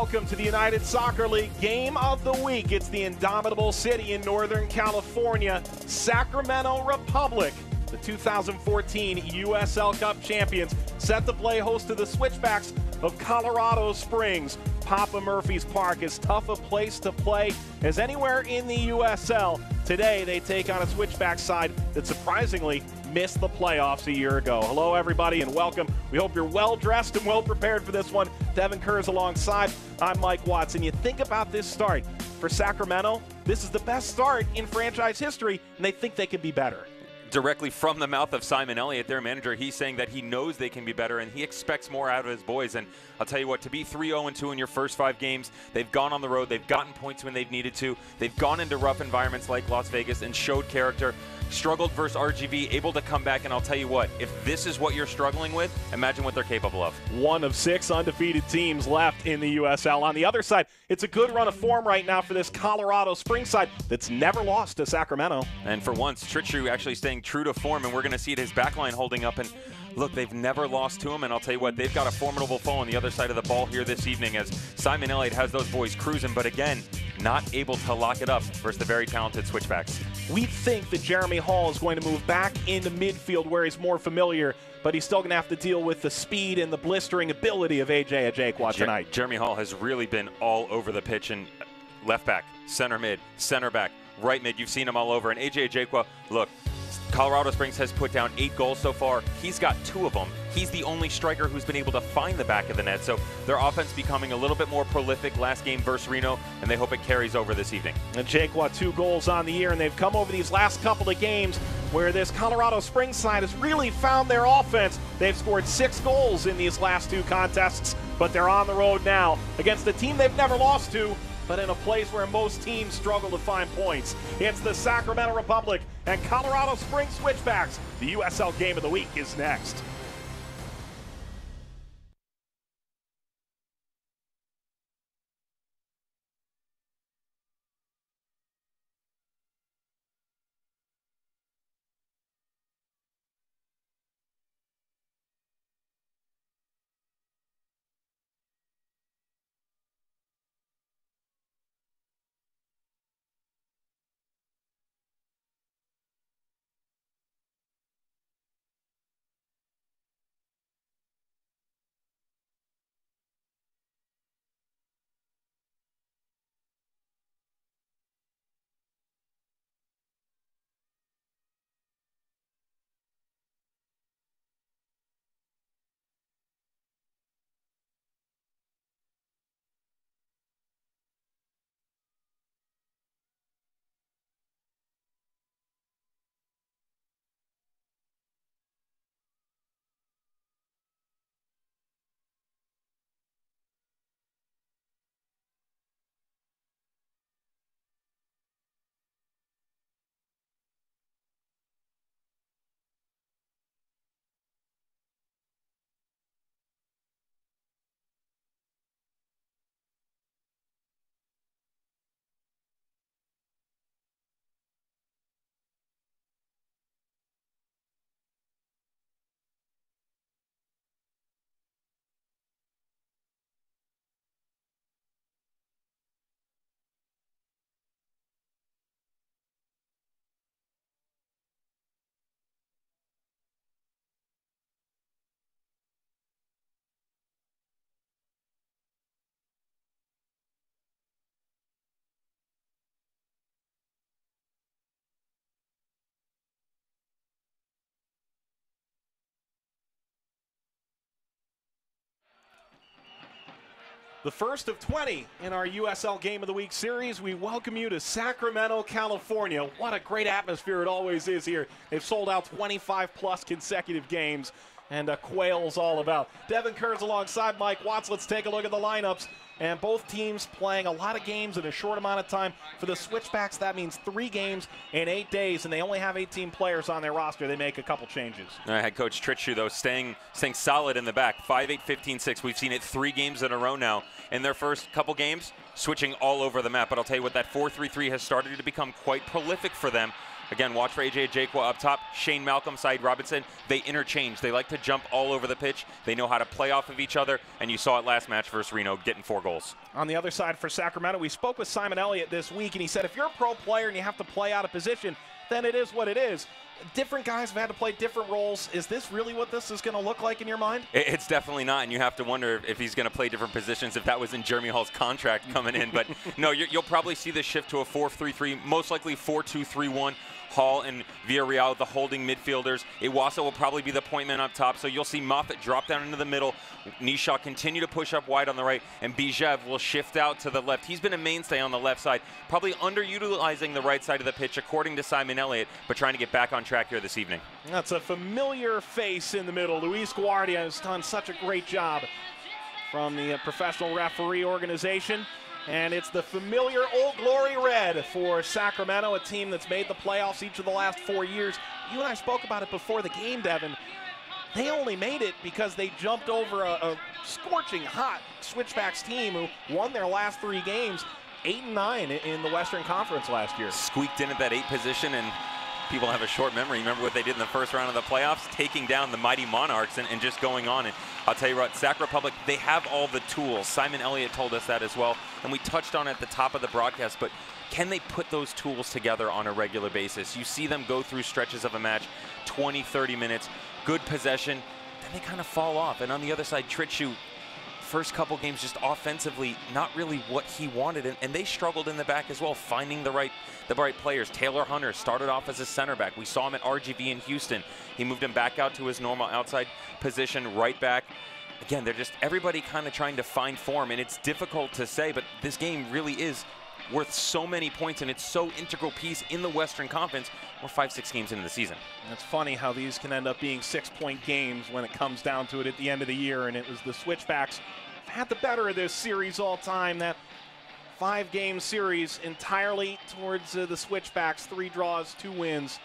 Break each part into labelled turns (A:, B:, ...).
A: welcome to the United Soccer League Game of the Week. It's the indomitable city in Northern California, Sacramento Republic. The 2014 USL Cup champions set to play host to the Switchbacks of Colorado Springs. Papa Murphy's Park is tough a place to play as anywhere in the USL. Today they take on a Switchback side that surprisingly missed the playoffs a year ago. Hello everybody and welcome. We hope you're well dressed and well prepared for this one. Devin Kerr's alongside. I'm Mike Watts. And you think about this start for Sacramento, this is the best start in franchise history and they think they can be better.
B: Directly from the mouth of Simon Elliott, their manager, he's saying that he knows they can be better and he expects more out of his boys. And I'll tell you what, to be 3-0-2 in your first 5 games, they've gone on the road, they've gotten points when they've needed to, they've gone into rough environments like Las Vegas and showed character, struggled versus RGV, able to come back. And I'll tell you what, if this is what you're struggling with, imagine what they're capable of.
A: One of 6 undefeated teams left in the USL. On the other side, it's a good run of form right now for this Colorado Springs side that's never lost to Sacramento.
B: And for once, Tritru actually staying true to form, and we're going to see it, his backline holding up. And look, they've never lost to him, and I'll tell you what, they've got a formidable foe on the other side of the ball here this evening as Simon Elliott has those boys cruising, but again, not able to lock it up versus the very talented Switchbacks.
A: We think that Jeremy Hall is going to move back into midfield where he's more familiar, but he's still going to have to deal with the speed and the blistering ability of AJ Ajakwa tonight.
B: Jeremy Hall has really been all over the pitch, and left back, center mid, center back, right mid, you've seen him all over. And AJ Ajakwa, look, Colorado Springs has put down 8 goals so far. He's got 2 of them. He's the only striker who's been able to find the back of the net. So their offense becoming a little bit more prolific last game versus Reno, and they hope it carries over this evening.
A: And Ajakwa 2 goals on the year, and they've come over these last couple of games where this Colorado Springs side has really found their offense. They've scored 6 goals in these last 2 contests, but they're on the road now against a team they've never lost to, but in a place where most teams struggle to find points. It's the Sacramento Republic and Colorado Springs Switchbacks. The USL Game of the Week is next. The first of 20 in our USL Game of the Week series. We welcome you to Sacramento, California. What a great atmosphere it always is here. They've sold out 25-plus consecutive games, and quail's all about. Devin Kerr's alongside Mike Watts. Let's take a look at the lineups. And both teams playing a lot of games in a short amount of time. For the Switchbacks, that means 3 games in 8 days, and they only have 18 players on their roster. They make a couple changes.
B: Head coach Tritru, though, staying solid in the back. 5-8, 15-6. We've seen it 3 games in a row now. In their first couple games, switching all over the map. But I'll tell you what, that 4-3-3 has started to become quite prolific for them. Again, watch for A.J. Ajakwa up top. Shane Malcolm, Saeed Robinson, they interchange. They like to jump all over the pitch. They know how to play off of each other, and you saw it last match versus Reno, getting 4 goals.
A: On the other side for Sacramento, we spoke with Simon Elliott this week, and he said if you're a pro player and you have to play out of position, then it is what it is. Different guys have had to play different roles. Is this really what this is going to look like in your mind?
B: It's definitely not, and you have to wonder if he's going to play different positions, if that was in Jeremy Hall's contract coming in. But no, you'll probably see this shift to a 4-3-3, most likely 4-2-3-1. Hall and Villarreal, the holding midfielders. Iwasa will probably be the point man up top, so you'll see Moffat drop down into the middle. Nisha continue to push up wide on the right, and Bijev will shift out to the left. He's been a mainstay on the left side, probably underutilizing the right side of the pitch, according to Simon Elliott, but trying to get back on track here this evening.
A: That's a familiar face in the middle. Luis Guardia has done such a great job from the professional referee organization. And it's the familiar Old Glory Red for Sacramento, a team that's made the playoffs each of the last 4 years. You and I spoke about it before the game, Devin. They only made it because they jumped over a scorching hot Switchbacks team who won their last 3 games, 8-9 in the Western Conference last year.
B: Squeaked in at that 8 position, and people have a short memory. Remember what they did in the first round of the playoffs? Taking down the mighty Monarchs and just going on. And I'll tell you what, Sac Republic, they have all the tools. Simon Elliott told us that as well. And we touched on it at the top of the broadcast, but can they put those tools together on a regular basis? You see them go through stretches of a match, 20, 30 minutes, good possession, then they kind of fall off. And on the other side, Trichu, first couple games just offensively not really what he wanted, and they struggled in the back as well, finding the right players. Taylor Hunter started off as a center back. We saw him at RGV in Houston. He moved him back out to his normal outside position, right back. Again, they're just everybody kind of trying to find form, and it's difficult to say, but this game really is worth so many points, and it's so integral piece in the Western Conference. We're 5-6 games into the season.
A: And it's funny how these can end up being 6-point games when it comes down to it at the end of the year, and it was the Switchbacks had the better of this series all time. That 5-game series entirely towards the Switchbacks, 3 draws, 2 wins,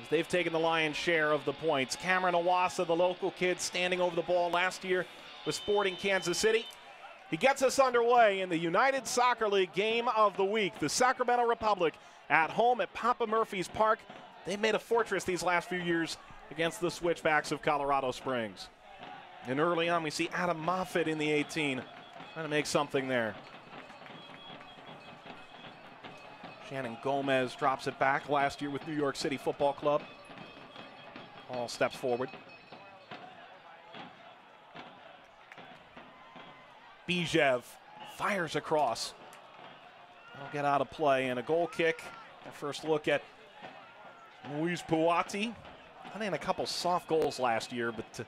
A: as they've taken the lion's share of the points. Cameron Iwasa, the local kid, standing over the ball last year with Sporting Kansas City. He gets us underway in the United Soccer League Game of the Week. The Sacramento Republic at home at Papa Murphy's Park. They've made a fortress these last few years against the Switchbacks of Colorado Springs. And early on, we see Adam Moffat in the 18, trying to make something there. Shannon Gomez drops it back last year with New York City Football Club. All steps forward. Bijev fires across. I'll get out of play, and a goal kick. Our first look at Luis Puati. I had a couple soft goals last year, but a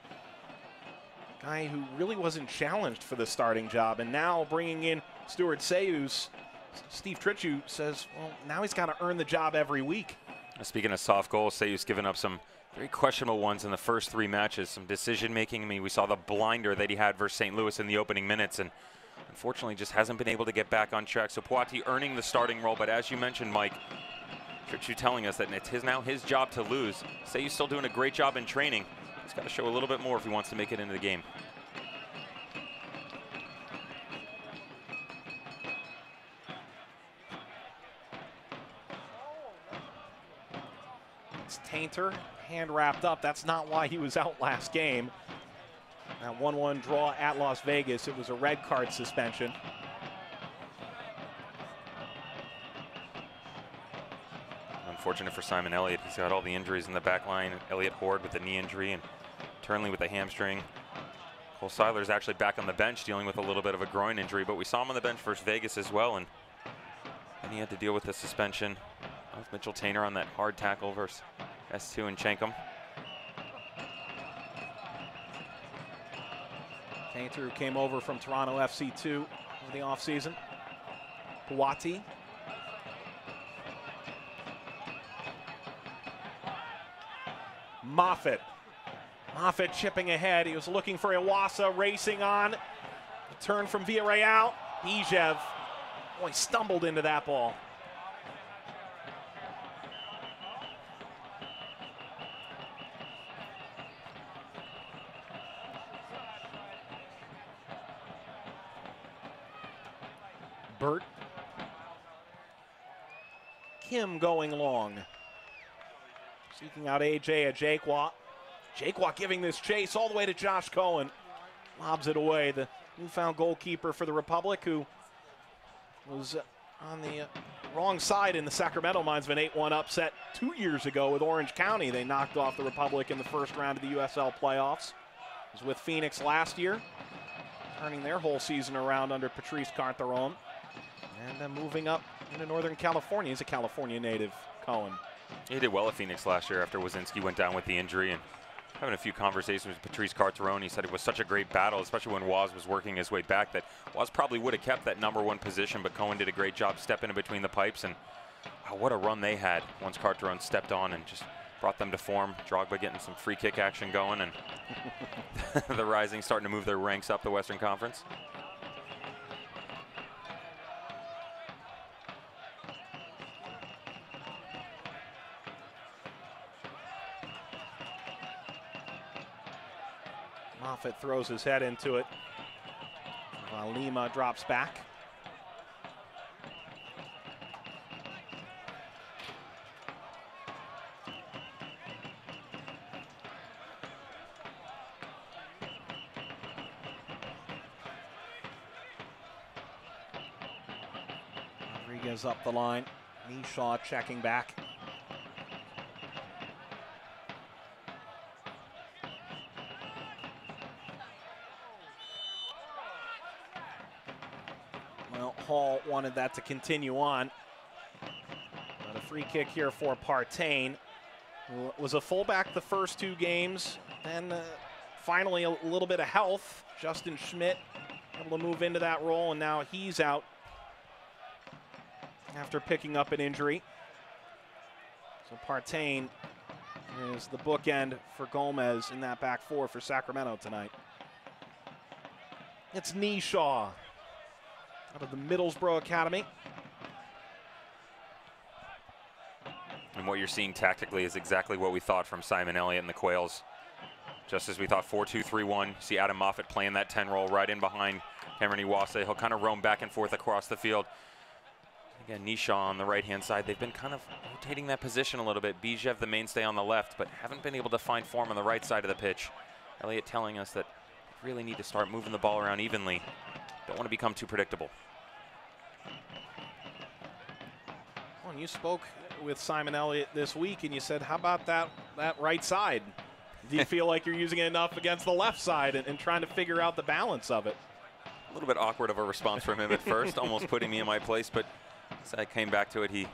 A: guy who really wasn't challenged for the starting job, and now bringing in Stuart Sayus. Steve Trichu says, well, now he's got to earn the job every week.
B: Speaking of soft goals, Sayus given up some very questionable ones in the first 3 matches, some decision-making. I mean, we saw the blinder that he had versus St. Louis in the opening minutes, and unfortunately just hasn't been able to get back on track. So Puati earning the starting role, but as you mentioned, Mike, Trichu telling us that it's now his job to lose. Sayus still doing a great job in training. He's got to show a little bit more if he wants to make it into the game.
A: It's Tainter, hand wrapped up. That's not why he was out last game. That 1-1 draw at Las Vegas, it was a red card suspension.
B: Unfortunate for Simon Elliott. He's got all the injuries in the back line. Elliott Horde with the knee injury and Turnley with the hamstring. Cole Seiler's actually back on the bench dealing with a little bit of a groin injury, but we saw him on the bench versus Vegas as well, and he had to deal with the suspension of Mitchell Tainter on that hard tackle versus S2 and Chenkum.
A: Tainter, who came over from Toronto FC2 in the offseason. Puati. Moffat. Moffat chipping ahead. He was looking for Iwasa, racing on. A turn from Villarreal. Bijev. Boy, stumbled into that ball. Bert. Kim going long. Seeking out AJ Ajakwa. Ajakwa giving this chase all the way to Josh Cohen. Lobs it away. The newfound goalkeeper for the Republic, who was on the wrong side in the Sacramento Mines of an 8-1 upset 2 years ago with Orange County. They knocked off the Republic in the first round of the USL playoffs. Was with Phoenix last year, turning their whole season around under Patrice Carteron. And then moving up into Northern California. He's a California native, Cohen.
B: He did well at Phoenix last year after Wazinski went down with the injury, and having a few conversations with Patrice Carteron, he said it was such a great battle, especially when Waz was working his way back, that Waz probably would have kept that #1 position, but Cohen did a great job stepping in between the pipes, and what a run they had once Carteron stepped on and just brought them to form. Drogba getting some free kick action going, and the Rising starting to move their ranks up the Western Conference.
A: Moffitt throws his head into it, while Lima drops back. Rodriguez up the line. Nishaw checking back. Well, Hall wanted that to continue on. But a free kick here for Partain, who was a fullback the first 2 games. Then finally a little bit of health. Justin Schmidt able to move into that role, and now he's out after picking up an injury. So Partain is the bookend for Gomez in that back 4 for Sacramento tonight. It's Nishaw out of the Middlesbrough Academy.
B: And what you're seeing tactically is exactly what we thought from Simon Elliott and the Quails. Just as we thought, 4-2-3-1. See Adam Moffitt playing that 10 role right in behind Cameron Iwase. He'll kind of roam back and forth across the field. Again, Nishaw on the right-hand side. They've been kind of rotating that position a little bit. Bijev the mainstay on the left, but haven't been able to find form on the right side of the pitch. Elliott telling us that they really need to start moving the ball around evenly. Don't want to become too predictable.
A: Well, and you spoke with Simon Elliott this week, and you said, how about that right side? Do you feel like you're using it enough against the left side and trying to figure out the balance of it?
B: A little bit awkward of a response from him at first, almost putting me in my place, but as I came back to it, he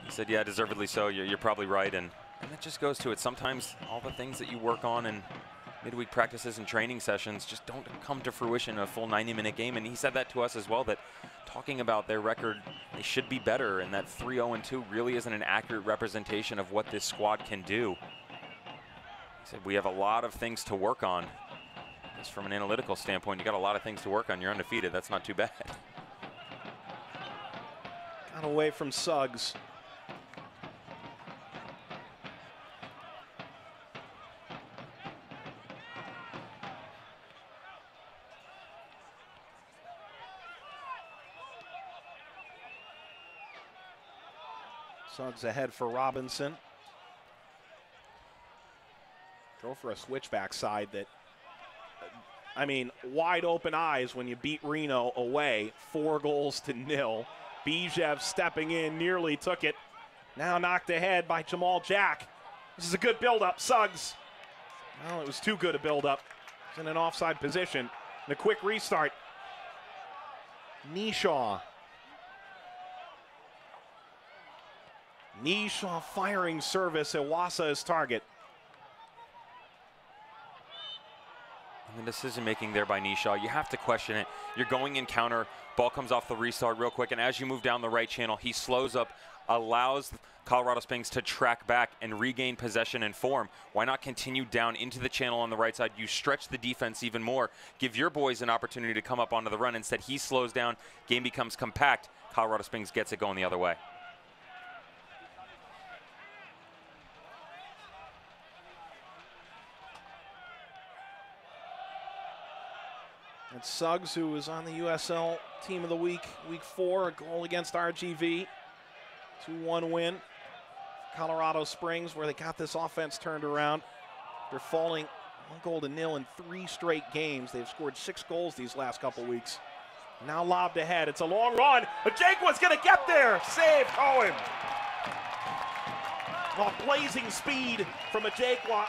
B: said, yeah, deservedly so. You're probably right, and that just goes to it. Sometimes all the things that you work on in midweek practices and training sessions just don't come to fruition in a full 90-minute game, and he said that to us as well, that talking about their record, they should be better, and that 3-0-2 really isn't an accurate representation of what this squad can do. He said, we have a lot of things to work on. Just from an analytical standpoint, you got a lot of things to work on. You're undefeated. That's not too bad.
A: Got away from Suggs. Suggs ahead for Robinson. Go for a switchback side that, I mean, wide open eyes when you beat Reno away, 4-0. Bijev stepping in, nearly took it. Now knocked ahead by Jamal Jack. This is a good build-up, Suggs. Well, it was too good a build-up. It's in an offside position. And a quick restart. Nishaw. Nishaw firing service at Wasa's target.
B: And the decision-making there by Nishaw, you have to question it. You're going in counter, ball comes off the restart real quick, and as you move down the right channel, he slows up, allows Colorado Springs to track back and regain possession and form. Why not continue down into the channel on the right side? You stretch the defense even more. Give your boys an opportunity to come up onto the run. Instead, he slows down, game becomes compact. Colorado Springs gets it going the other way.
A: It's Suggs, who was on the USL Team of the Week, Week 4, a goal against RGV. 2-1 win. Colorado Springs, where they got this offense turned around. They're falling 1-0 in 3 straight games. They've scored 6 goals these last couple weeks. Now lobbed ahead. It's a long run. Ajaqua's going to get there. Save Cohen. Well, blazing speed from Ajaqua.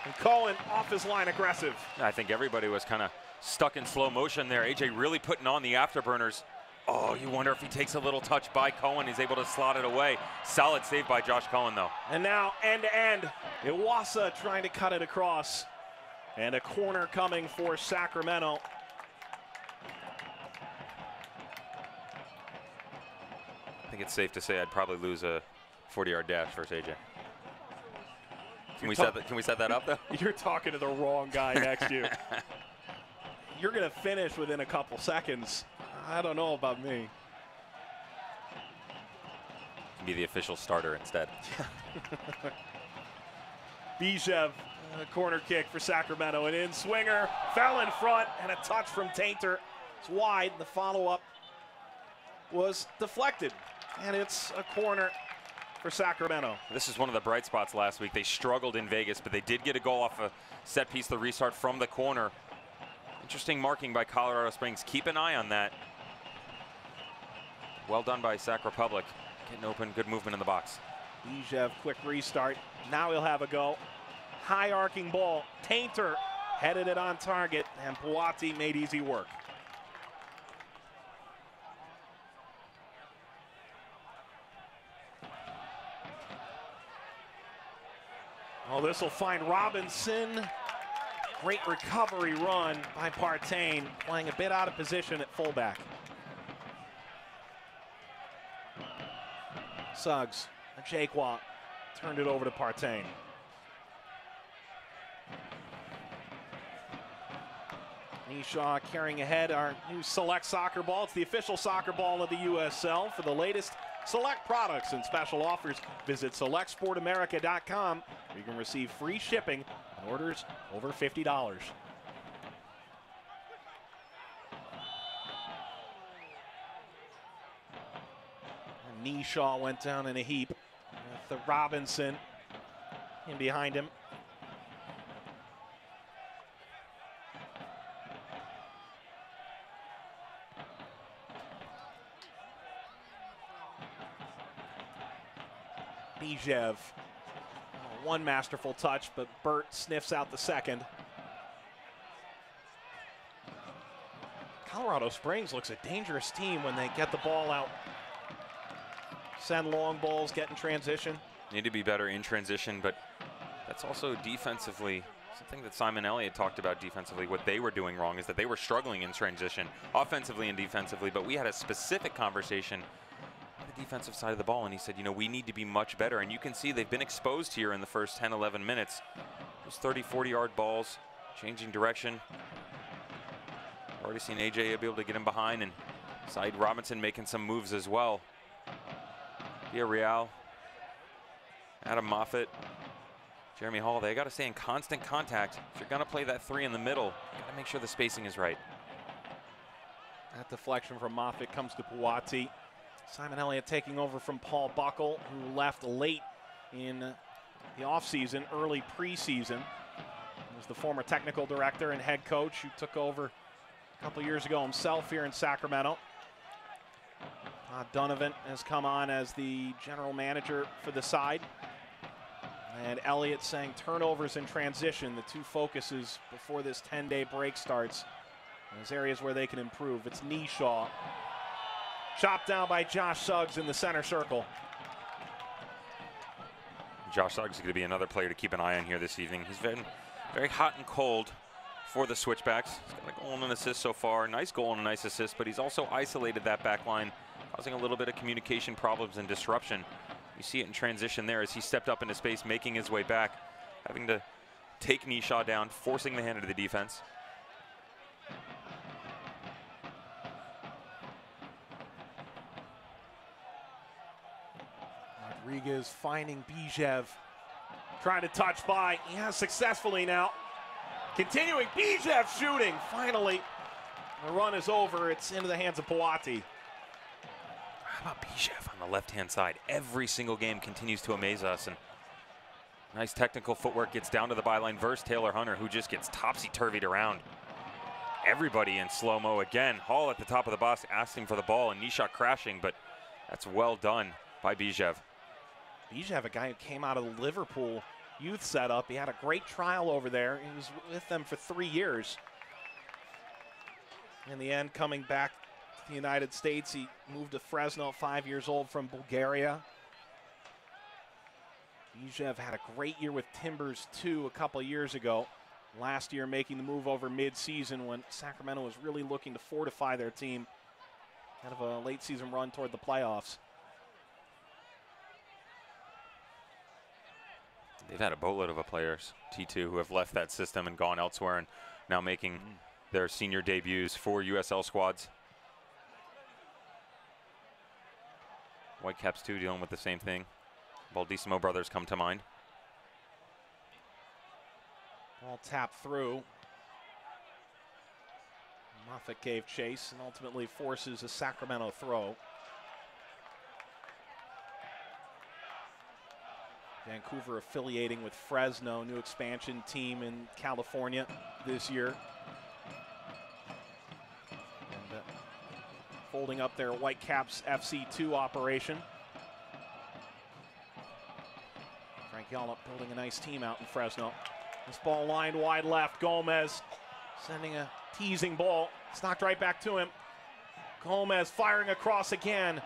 A: And Cohen off his line aggressive.
B: I think everybody was kind of stuck in slow motion there. AJ really putting on the afterburners. Oh, you wonder if he takes a little touch by Cohen. He's able to slot it away. Solid save by Josh Cohen, though.
A: And now end-to-end. Iwasa trying to cut it across. And a corner coming for Sacramento.
B: I think it's safe to say I'd probably lose a 40-yard dash versus AJ. Can we set that up, though?
A: You're talking to the wrong guy next to you. You're going to finish within a couple seconds. I don't know about me.
B: Can be the official starter instead.
A: Bijev, corner kick for Sacramento. An in-swinger, fell in front, and a touch from Tainter. It's wide. The follow-up was deflected, and it's a corner for Sacramento.
B: This is one of the bright spots last week. They struggled in Vegas, but they did get a goal off a set piece, the restart from the corner. Interesting marking by Colorado Springs. Keep an eye on that. Well done by Sac Republic. Getting open, good movement in the box.
A: Bijev, quick restart. Now he'll have a go. High arcing ball. Tainter headed it on target, and Puati made easy work. Oh, this will find Robinson. Great recovery run by Partain, playing a bit out of position at fullback. Suggs, Ajaqua turned it over to Partain. Nishaw carrying ahead our new Select Soccer Ball. It's the official soccer ball of the USL. For the latest Select products and special offers, visit SelectSportAmerica.com, where you can receive free shipping on orders over $50. And Nishaw went down in a heap with the Robinson in behind him. Bijev, one masterful touch, but Burt sniffs out the second. Colorado Springs looks a dangerous team when they get the ball out. Send long balls, get in transition.
B: Need to be better in transition, but that's also defensively something that Simon Elliott talked about defensively. What they were doing wrong is that they were struggling in transition, offensively and defensively, but we had a specific conversation the defensive side of the ball, and he said, you know, we need to be much better. And you can see they've been exposed here in the first 10, 11 minutes. Those 30, 40-yard balls, changing direction. Already seen AJ be able to get him behind, and Saeed Robinson making some moves as well. Villarreal, Adam Moffett, Jeremy Hall, they got to stay in constant contact. If you're going to play that 3 in the middle, you got to make sure the spacing is right.
A: That deflection from Moffett comes to Puati. Simon Elliott taking over from Paul Buckle, who left late in the offseason, early preseason. He was the former technical director and head coach who took over a couple years ago himself here in Sacramento. Donovan has come on as the general manager for the side. And Elliott saying turnovers and transition, the two focuses before this 10-day break starts. There's areas where they can improve. It's Nishaw. Chopped down by Josh Suggs in the center circle.
B: Josh Suggs is going to be another player to keep an eye on here this evening. He's been very hot and cold for the Switchbacks. He's got a goal and an assist so far. Nice goal and a nice assist, but he's also isolated that back line, causing a little bit of communication problems and disruption. You see it in transition there as he stepped up into space, making his way back, having to take Nishaw down, forcing the hand into the defense.
A: Rodriguez finding Bijev, trying to touch by. Yeah, successfully now. Continuing, Bijev shooting. Finally, the run is over. It's into the hands of Puati.
B: How about Bijev on the left-hand side? Every single game continues to amaze us. And nice technical footwork, gets down to the byline versus Taylor Hunter, who just gets topsy-turvied around. Everybody in slow-mo again. Hall at the top of the box asking for the ball, and Nishat crashing, but that's well done by Bijev.
A: Bijev, a guy who came out of the Liverpool youth setup. He had a great trial over there. He was with them for 3 years. In the end, coming back to the United States, he moved to Fresno at 5 years old from Bulgaria. Bijev had a great year with Timbers too a couple of years ago. Last year making the move over mid-season when Sacramento was really looking to fortify their team out of a late season run toward the playoffs.
B: They've had a boatload of players, T2, who have left that system and gone elsewhere and now making their senior debuts for USL squads. Whitecaps too dealing with the same thing. Baldissimo brothers come to mind.
A: Ball tapped through. Moffitt gave chase and ultimately forces a Sacramento throw. Vancouver affiliating with Fresno, new expansion team in California this year. And folding up their Whitecaps FC2 operation. Frank Yallop building a nice team out in Fresno. This ball lined wide left. Gomez sending a teasing ball. It's knocked right back to him. Gomez firing across again.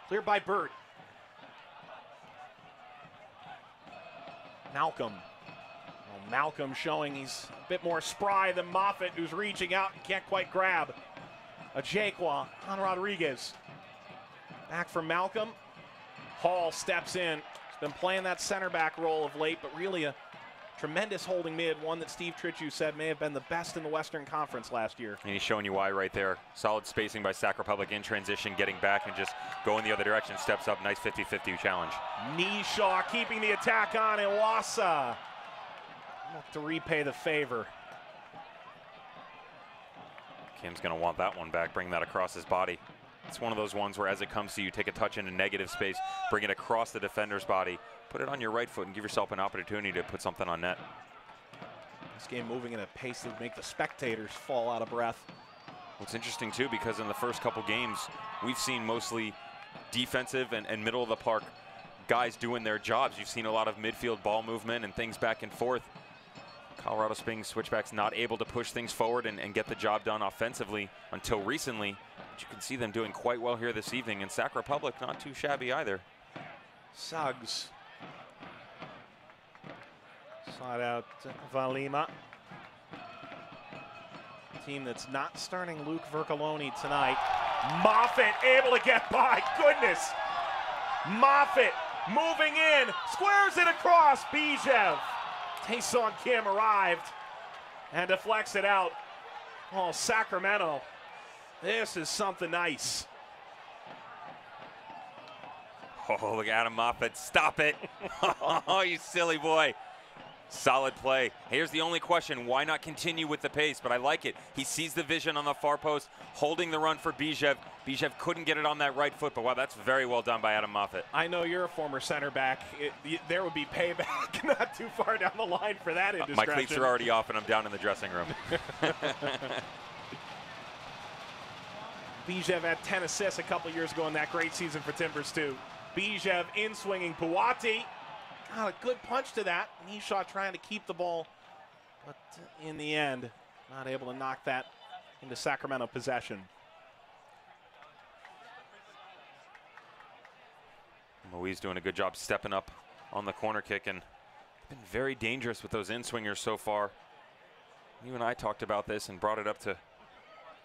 A: Cleared by Burt. Malcolm. Well, Malcolm showing he's a bit more spry than Moffitt, who's reaching out and can't quite grab. A Jaquan on Rodriguez. Back from Malcolm. Hall steps in. He's been playing that center back role of late, but really a tremendous holding mid, one that Steve Tritchu said may have been the best in the Western Conference last year.
B: And he's showing you why right there. Solid spacing by Sac Republic in transition, getting back and just going the other direction. Steps up, nice 50-50 challenge.
A: Nishaw keeping the attack on. Iwasa look to repay the favor.
B: Kim's going to want that one back, bring that across his body. It's one of those ones where as it comes to you, take a touch into negative space, bring it across the defender's body, put it on your right foot and give yourself an opportunity to put something on net.
A: This game moving at a pace that would make the spectators fall out of breath.
B: What's interesting too, because in the first couple games, we've seen mostly defensive and middle of the park guys doing their jobs. You've seen a lot of midfield ball movement and things back and forth. Colorado Springs Switchbacks not able to push things forward and get the job done offensively until recently. But you can see them doing quite well here this evening, and Sac Republic not too shabby either.
A: Suggs. Slide out Valima. Team that's not starting Luke Vercaloni tonight. Moffitt able to get by. Goodness. Moffitt moving in. Squares it across. Bijev. Taeson Kim arrived and deflects it out. Oh, Sacramento. This is something nice.
B: Oh, look at Adam Moffitt. Stop it. Oh, you silly boy. Solid play. Here's the only question. Why not continue with the pace? But I like it. He sees the vision on the far post, holding the run for Bijev. Bijev couldn't get it on that right foot, but wow, that's very well done by Adam Moffitt.
A: I know you're a former center back. There would be payback not too far down the line for that indiscretion.
B: My cleats are already off, and I'm down in the dressing room.
A: Bijev had 10 assists a couple years ago in that great season for Timbers too. Bijev in swinging. Puati got a good punch to that. Nishaw trying to keep the ball, but in the end, not able to knock that into Sacramento possession.
B: Moise doing a good job stepping up on the corner kick and been very dangerous with those in-swingers so far. You and I talked about this and brought it up to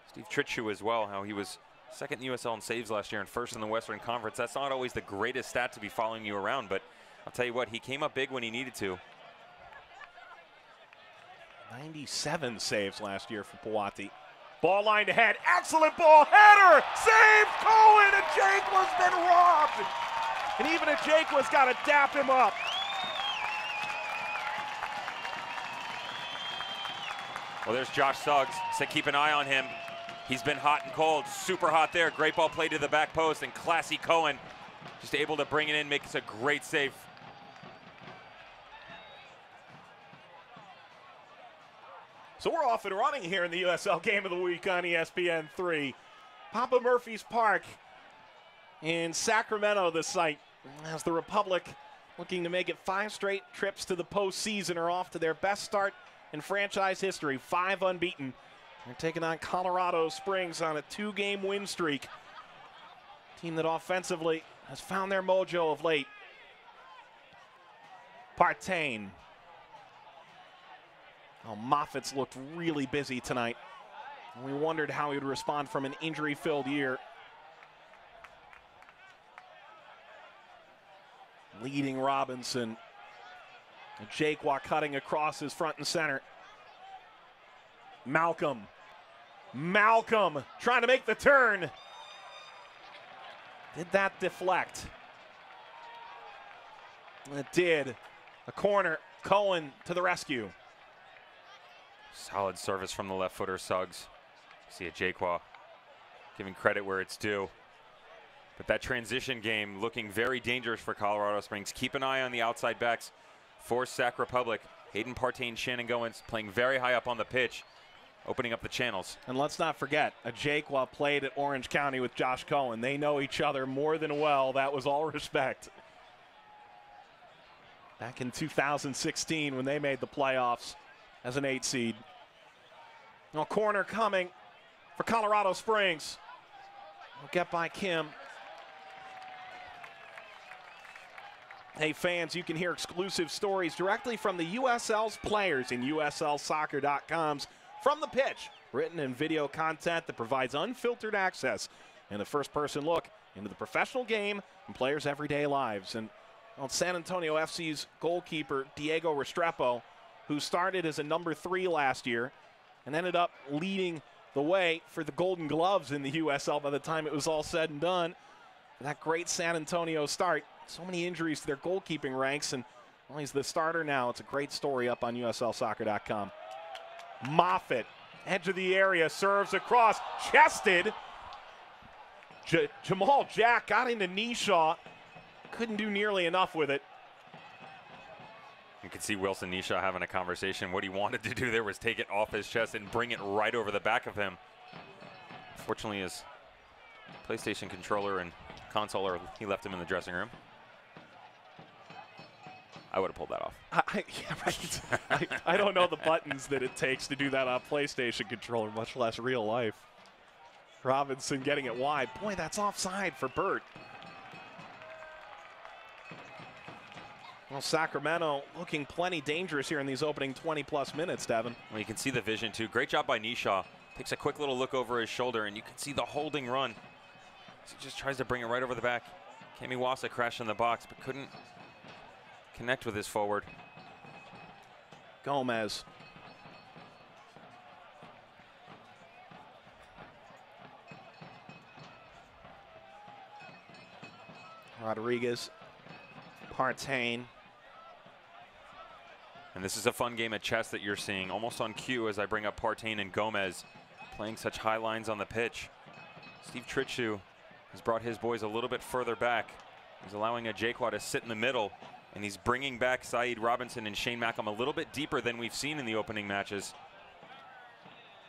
B: Steve Tritchu as well, how he was second in the USL in saves last year and first in the Western Conference. That's not always the greatest stat to be following you around, but I'll tell you what, he came up big when he needed to.
A: 97 saves last year for Puati. Ball lined ahead, excellent ball, header, saved Cohen, and Jaqua's been robbed. And even a Jaqua's got to dap him up.
B: Well, there's Josh Suggs, so keep an eye on him. He's been hot and cold, super hot there. Great ball played to the back post, and Classy Cohen just able to bring it in, makes a great save.
A: So we're off and running here in the USL Game of the Week on ESPN3. Papa Murphy's Park in Sacramento, the site, as the Republic, looking to make it 5 straight trips to the postseason, are off to their best start in franchise history, 5 unbeaten. They're taking on Colorado Springs on a 2-game win streak. Team that offensively has found their mojo of late. Partain. Oh, Moffitt's looked really busy tonight. We wondered how he would respond from an injury-filled year. Leading Robinson. Jake Watt cutting across his front and center. Malcolm trying to make the turn. Did that deflect? It did. A corner. Cohen to the rescue.
B: Solid service from the left footer, Suggs. See a Jaquan giving credit where it's due. But that transition game looking very dangerous for Colorado Springs. Keep an eye on the outside backs for Sac Republic. Hayden Partain, Shannon Goins playing very high up on the pitch, opening up the channels.
A: And let's not forget, a Jaquan played at Orange County with Josh Cohen. They know each other more than well. That was all respect. Back in 2016 when they made the playoffs as an 8 seed. No corner coming for Colorado Springs. We'll get by Kim. Hey fans, you can hear exclusive stories directly from the USL's players in USLsoccer.com's From the Pitch. Written and video content that provides unfiltered access and a first-person look into the professional game and players' everyday lives. And well, San Antonio FC's goalkeeper, Diego Restrepo, who started as a number 3 last year and ended up leading the way for the Golden Gloves in the USL by the time it was all said and done. That great San Antonio start. So many injuries to their goalkeeping ranks, and well, he's the starter now. It's a great story up on USLsoccer.com. Moffitt, edge of the area, serves across, chested. Jamal Jack got into Nishaw. Couldn't do nearly enough with it.
B: You can see Wilson Nishaw having a conversation. What he wanted to do there was take it off his chest and bring it right over the back of him. Fortunately, his PlayStation controller and console, he left him in the dressing room. I would have pulled that off.
A: Yeah, right. I don't know the buttons that it takes to do that on PlayStation controller, much less real life. Robinson getting it wide. Boy, that's offside for Burt. Well, Sacramento looking plenty dangerous here in these opening 20-plus minutes, Devin.
B: Well, you can see the vision, too. Great job by Nishaw. Takes a quick little look over his shoulder, and you can see the holding run. He just tries to bring it right over the back. Kemi Wasa crashed in the box, but couldn't connect with his forward.
A: Gomez. Rodriguez. Partain.
B: And this is a fun game of chess that you're seeing, almost on cue as I bring up Partain and Gomez playing such high lines on the pitch. Steve Tritchu has brought his boys a little bit further back. He's allowing a Jaquan to sit in the middle, and he's bringing back Saeed Robinson and Shane Malcolm a little bit deeper than we've seen in the opening matches.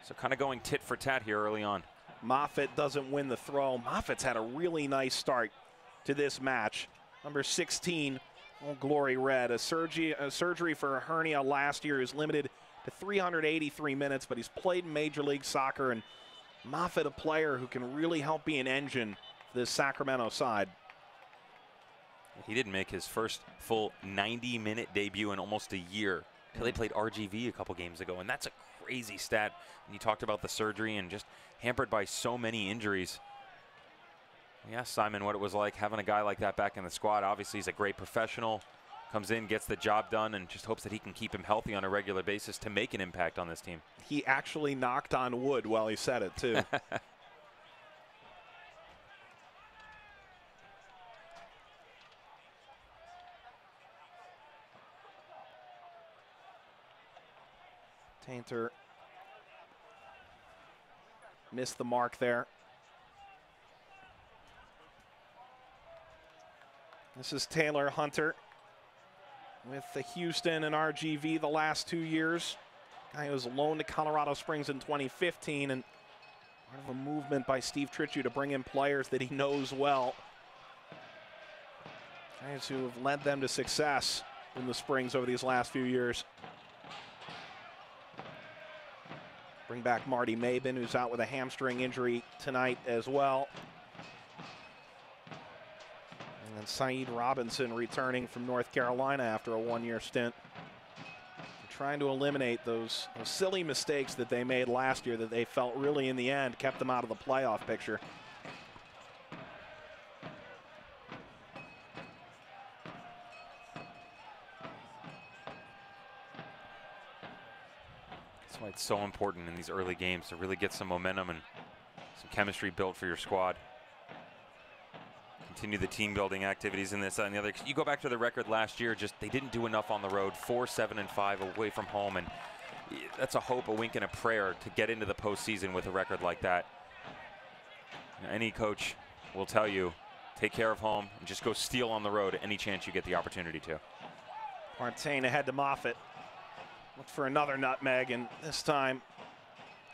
B: So kind of going tit for tat here early on.
A: Moffitt doesn't win the throw. Moffitt's had a really nice start to this match. Number 16, Old Glory Red. A surgery for a hernia last year is limited to 383 minutes, but he's played Major League Soccer, and Moffitt, a player who can really help be an engine for this Sacramento side.
B: He didn't make his first full 90-minute debut in almost a year until they played RGV a couple games ago, and that's a crazy stat. And you talked about the surgery and just hampered by so many injuries. We asked Simon what it was like having a guy like that back in the squad. Obviously, he's a great professional, comes in, gets the job done, and just hopes that he can keep him healthy on a regular basis to make an impact on this team.
A: He actually knocked on wood while he said it, too. Tainter missed the mark there. This is Taylor Hunter with the Houston and RGV the last 2 years. Guy who was loaned to Colorado Springs in 2015, and part of a movement by Steve Tritchie to bring in players that he knows well. Guys who have led them to success in the Springs over these last few years. Bring back Marty Mabin, who's out with a hamstring injury tonight as well. And then Saeed Robinson returning from North Carolina after a one-year stint. Trying to eliminate those silly mistakes that they made last year that they felt really in the end kept them out of the playoff picture.
B: That's why it's so important in these early games to really get some momentum and some chemistry built for your squad. Continue the team building activities in this and the other. You go back to the record last year, just they didn't do enough on the road, 4-7-5 away from home, and that's a hope, a wink, and a prayer to get into the postseason with a record like that. Any coach will tell you, take care of home and just go steal on the road any chance you get the opportunity to.
A: Partain ahead to Moffitt. Looked for another nutmeg, and this time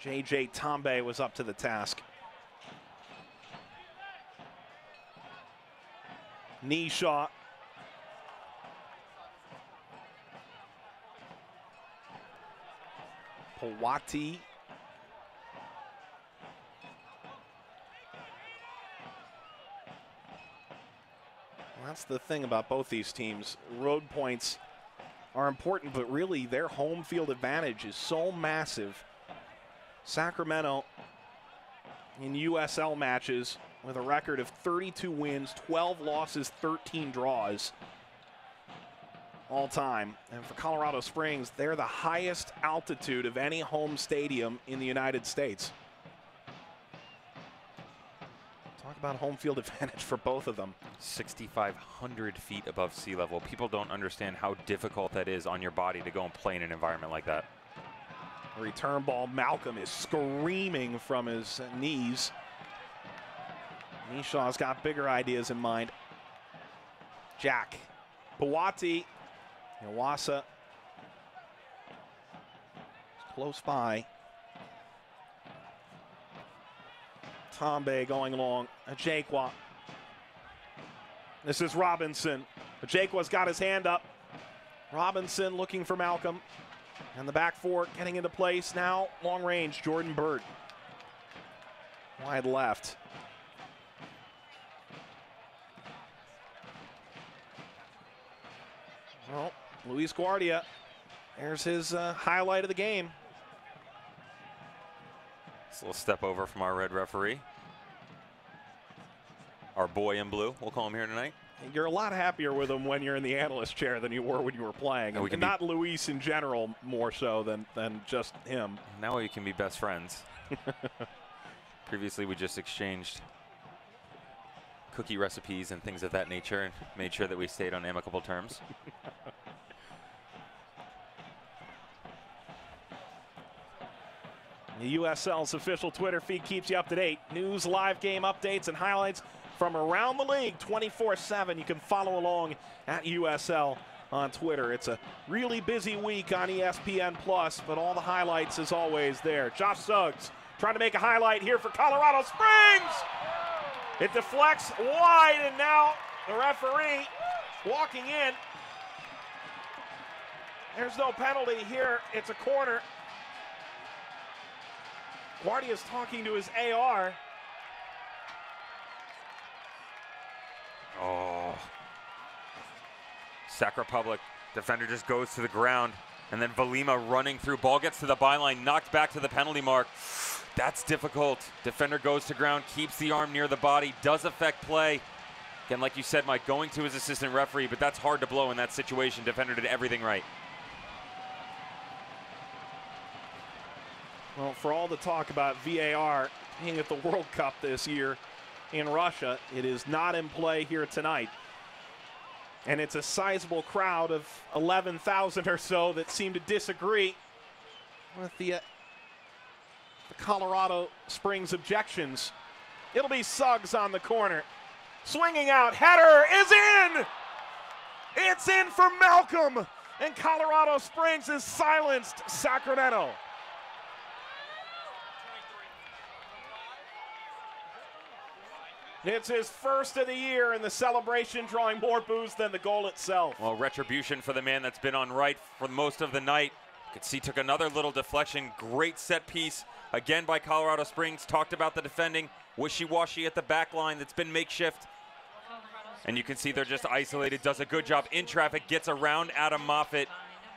A: J.J. Tombe was up to the task. Knee shot. Pawati. Well, that's the thing about both these teams. Road points are important, but really their home field advantage is so massive. Sacramento in USL matches with a record of 32 wins, 12 losses, 13 draws all time. And for Colorado Springs, they're the highest altitude of any home stadium in the United States. Talk about home field advantage for both of them.
B: 6,500 feet above sea level. People don't understand how difficult that is on your body to go and play in an environment like that.
A: Return ball, Malcolm is screaming from his knees. Nishaw's got bigger ideas in mind. Jack. Pawati. Iwasa. Close by. Tombe going along. Ajakwa. This is Robinson. Ajakwa's got his hand up. Robinson looking for Malcolm. And the back four getting into place now. Long range, Jordan Bird. Wide left. Well, Luis Guardia, there's his highlight of the game.
B: It's a little step over from our red referee. Our boy in blue, we'll call him here tonight.
A: You're a lot happier with him when you're in the analyst chair than you were when you were playing. And not Luis in general more so than just him.
B: Now we can be best friends. Previously we just exchanged cookie recipes and things of that nature and made sure that we stayed on amicable terms.
A: The USL's official Twitter feed keeps you up to date. News, live game updates, and highlights from around the league 24/7. You can follow along at USL on Twitter. It's a really busy week on ESPN+, but all the highlights as always there. Josh Suggs trying to make a highlight here for Colorado Springs. It deflects wide, and now the referee walking in. There's no penalty here. It's a corner. Guardia's talking to his AR.
B: Oh. Sac Republic defender just goes to the ground, and then Valima running through. Ball gets to the byline, knocked back to the penalty mark. That's difficult. Defender goes to ground, keeps the arm near the body, does affect play. Again, like you said, Mike, going to his assistant referee, but that's hard to blow in that situation. Defender did everything right.
A: Well, for all the talk about VAR being at the World Cup this year in Russia, it is not in play here tonight. And it's a sizable crowd of 11,000 or so that seem to disagree with the Colorado Springs objections. It'll be Suggs on the corner. Swinging out, header is in! It's in for Malcolm, and Colorado Springs has silenced Sacramento. It's his first of the year, and the celebration drawing more boos than the goal itself.
B: Well, retribution for the man that's been on right for most of the night. You could see took another little deflection. Great set piece again by Colorado Springs. Talked about the defending. Wishy-washy at the back line that's been makeshift. And you can see they're just isolated. Does a good job in traffic. Gets around Adam Moffitt.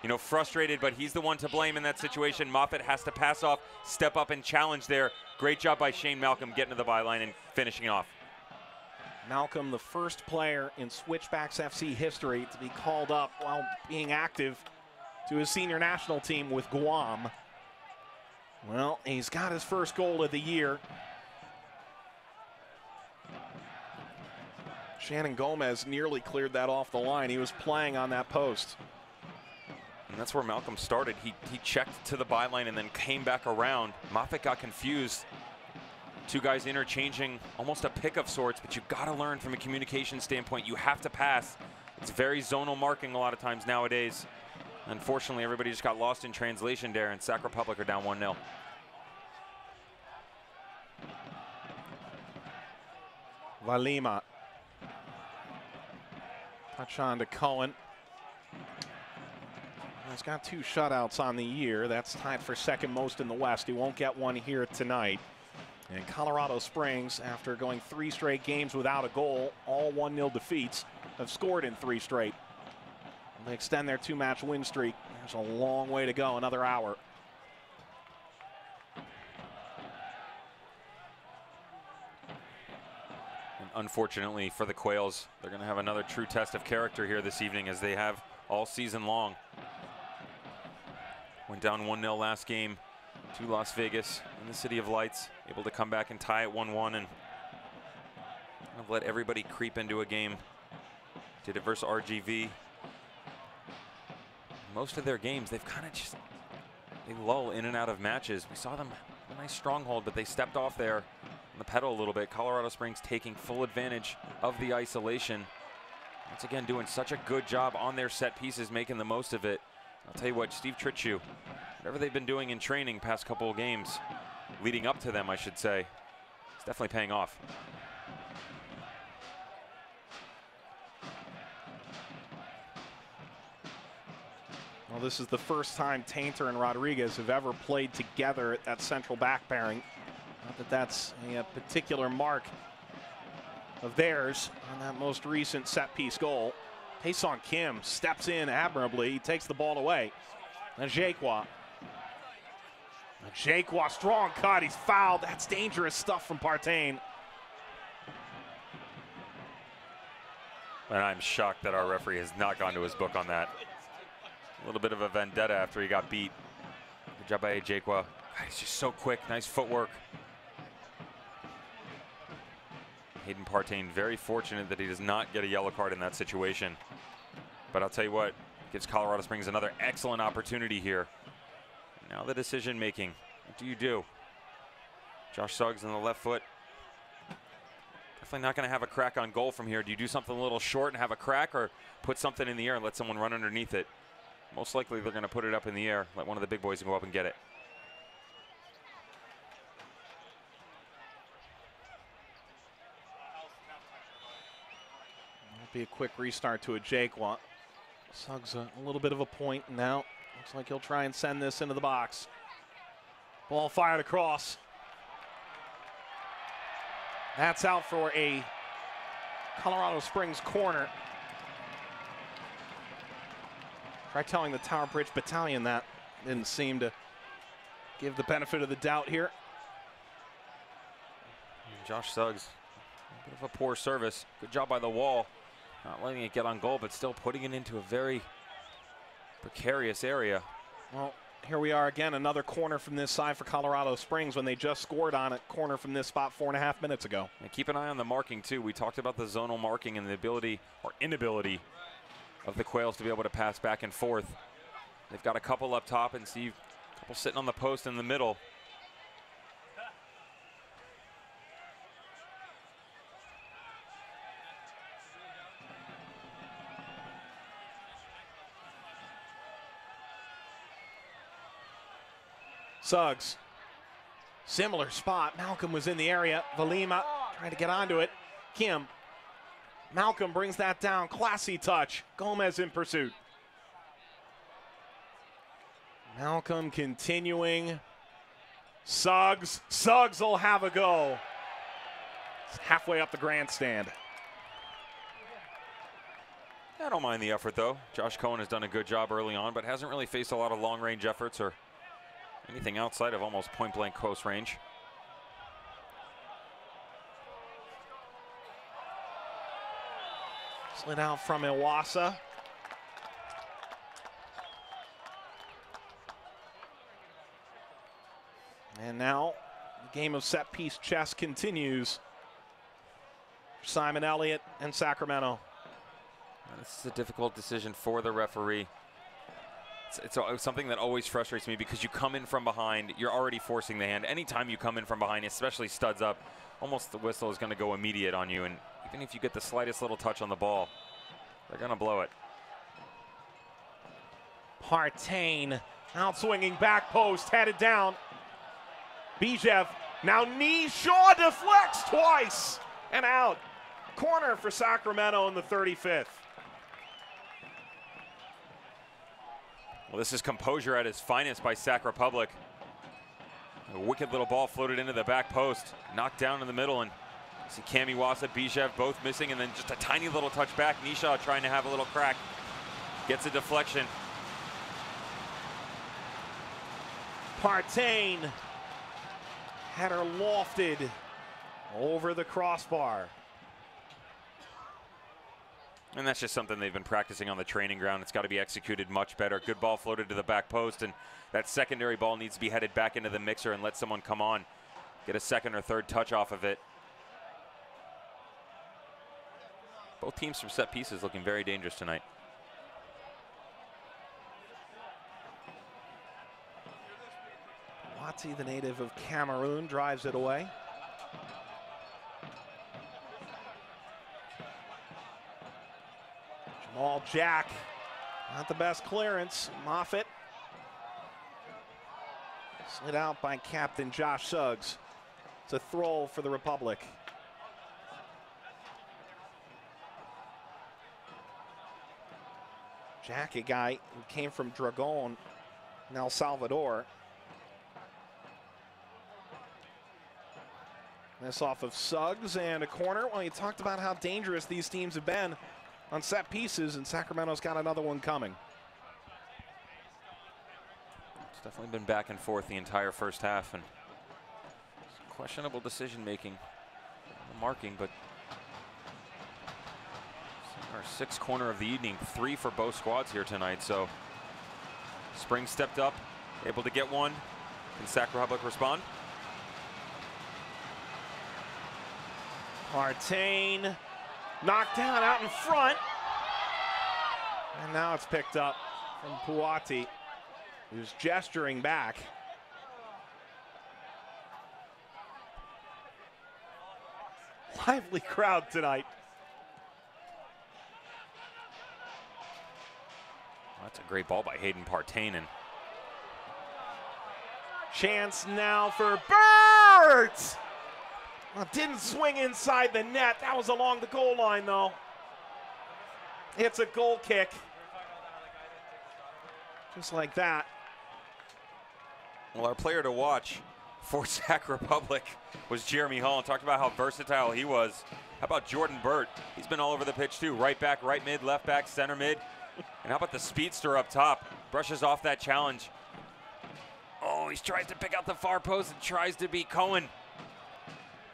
B: You know, frustrated, but he's the one to blame in that situation. Moffitt has to pass off, step up and challenge there. Great job by Shane Malcolm getting to the byline and finishing off.
A: Malcolm, the first player in Switchbacks FC history to be called up while being active to his senior national team with Guam. Well, he's got his first goal of the year. Shannon Gomez nearly cleared that off the line. He was playing on that post.
B: And that's where Malcolm started. He checked to the byline and then came back around. Moffitt got confused. Two guys interchanging, almost a pick of sorts, but you've got to learn from a communication standpoint. You have to pass. It's very zonal marking a lot of times nowadays. Unfortunately, everybody just got lost in translation there, and Sac Republic are down 1-0.
A: Valima. Touch on to Cohen. He's got 2 shutouts on the year. That's tied for second most in the West. He won't get one here tonight. And Colorado Springs, after going 3 straight games without a goal, all 1-0 defeats, have scored in 3 straight. They extend their 2-match win streak. There's a long way to go, another hour.
B: And unfortunately for the Quails, they're going to have another true test of character here this evening, as they have all season long. Went down 1-0 last game to Las Vegas in the City of Lights, able to come back and tie it 1-1 and I've let everybody creep into a game. Did it versus RGV. Most of their games, they've kind of just, they lull in and out of matches. We saw them a nice stronghold, but they stepped off there on the pedal a little bit. Colorado Springs taking full advantage of the isolation. Once again, doing such a good job on their set pieces, making the most of it. I'll tell you what, Steve Tritchew, whatever they've been doing in training past couple of games, leading up to them, I should say, it's definitely paying off.
A: Well, this is the first time Tainter and Rodriguez have ever played together at that central back pairing. Not that that's a particular mark of theirs on that most recent set-piece goal. Tae-Sung Kim steps in admirably. He takes the ball away. And Jaqua, strong cut. He's fouled. That's dangerous stuff from Partain.
B: And I'm shocked that our referee has not gone to his book on that. A little bit of a vendetta after he got beat. Good job by Jaqua. He's just so quick. Nice footwork. Hayden Partain very fortunate that he does not get a yellow card in that situation. But I'll tell you what, gives Colorado Springs another excellent opportunity here. Now the decision making. What do you do? Josh Suggs on the left foot. Definitely not going to have a crack on goal from here. Do you do something a little short and have a crack, or put something in the air and let someone run underneath it? Most likely they're going to put it up in the air, let one of the big boys go up and get it.
A: It'll be a quick restart to a Jaqua. Suggs a little bit of a point now. Looks like he'll try and send this into the box. Ball fired across. That's out for a Colorado Springs corner. Try telling the Tower Bridge Battalion that. Didn't seem to give the benefit of the doubt here.
B: Josh Suggs, a bit of a poor service. Good job by the wall. Not letting it get on goal, but still putting it into a very precarious area.
A: Well, here we are again, another corner from this side for Colorado Springs when they just scored on it. Corner from this spot 4.5 minutes ago.
B: And keep an eye on the marking too. We talked about the zonal marking and the ability or inability of the Quails to be able to pass back and forth. They've got a couple up top and Steve, a couple sitting on the post in the middle.
A: Suggs. Similar spot. Malcolm was in the area. Valima trying to get onto it. Kim. Malcolm brings that down. Classy touch. Gomez in pursuit. Malcolm continuing. Suggs. Suggs will have a go. It's halfway up the grandstand.
B: I don't mind the effort, though. Josh Cohen has done a good job early on, but hasn't really faced a lot of long-range efforts or anything outside of almost point-blank close range.
A: Slid out from Iwasa. And now the game of set-piece chess continues. Simon Elliott and Sacramento.
B: This is a difficult decision for the referee. It's something that always frustrates me because you come in from behind, you're already forcing the hand. Anytime you come in from behind, especially studs up, almost the whistle is going to go immediate on you. And even if you get the slightest little touch on the ball, they're going to blow it.
A: Partain outswinging back post, headed down. Bijev now knee, Shaw deflects twice and out. Corner for Sacramento in the 35th.
B: Well, this is composure at its finest by Sac Republic. A wicked little ball floated into the back post, knocked down in the middle, and see Cam Iwasa, Bijev both missing, and then just a tiny little touch back. Nisha trying to have a little crack, gets a deflection.
A: Partain, header lofted over the crossbar.
B: And that's just something they've been practicing on the training ground. It's got to be executed much better. Good ball floated to the back post, and that secondary ball needs to be headed back into the mixer and let someone come on, get a second or third touch off of it. Both teams from set pieces looking very dangerous tonight.
A: Wati, the native of Cameroon, drives it away. Jamal Jack, not the best clearance. Moffitt slid out by captain Josh Suggs. It's a throw for the Republic. Jack, a guy who came from Dragon in El Salvador. This off of Suggs and a corner. Well, you talked about how dangerous these teams have been on set pieces, and Sacramento's got another one coming.
B: It's definitely been back and forth the entire first half, and questionable decision making, marking, but our sixth corner of the evening, 3 for both squads here tonight. So Spring stepped up, able to get one. Can Sac Republic respond?
A: Partain knocked down out in front. And now it's picked up from Puati, who's gesturing back. Lively crowd tonight.
B: That's a great ball by Hayden Partain.
A: Chance now for Burt! Well, didn't swing inside the net. That was along the goal line, though. It's a goal kick. Just like that.
B: Well, our player to watch for Sac Republic was Jeremy Hall, and talked about how versatile he was. How about Jordan Burt? He's been all over the pitch, too. Right back, right mid, left back, center mid. And how about the speedster up top? Brushes off that challenge. Oh, he tries to pick out the far post and tries to beat Cohen.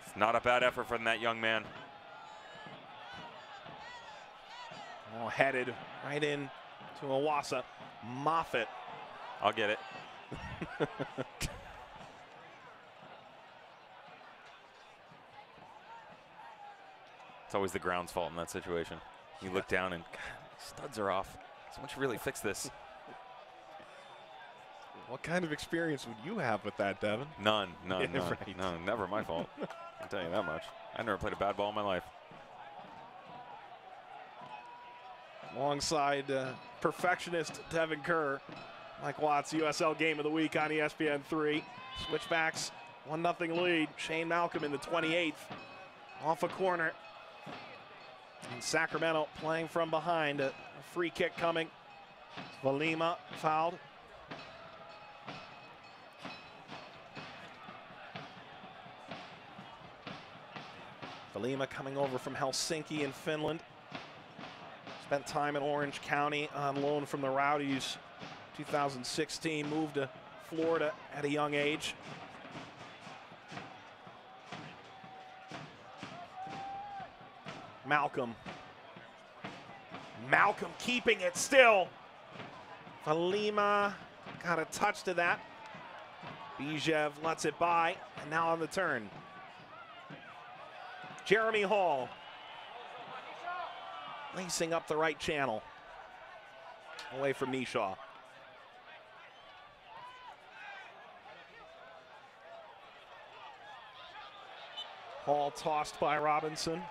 B: It's not a bad effort from that young man.
A: Oh, headed right in to Iwasa. Moffitt.
B: I'll get it. It's always the ground's fault in that situation. You look down and, God, studs are off. Someone should really fix this.
A: What kind of experience would you have with that, Devin?
B: None, none.
A: Right.
B: No, never my fault. I'll tell you that much. I never played a bad ball in my life.
A: Alongside perfectionist Devin Kerr, Mike Watts, USL Game of the Week on ESPN3. Switchbacks, 1-0 lead. Shane Malcolm in the 28th. Off a corner. And Sacramento playing from behind. A free kick coming. Valima fouled. Valima coming over from Helsinki in Finland. Spent time in Orange County on loan from the Rowdies. 2016, moved to Florida at a young age. Malcolm keeping it still. Valima got a touch to that. Bijev lets it by, and now on the turn. Jeremy Hall lacing up the right channel. Away from Nishaw. Hall tossed by Robinson.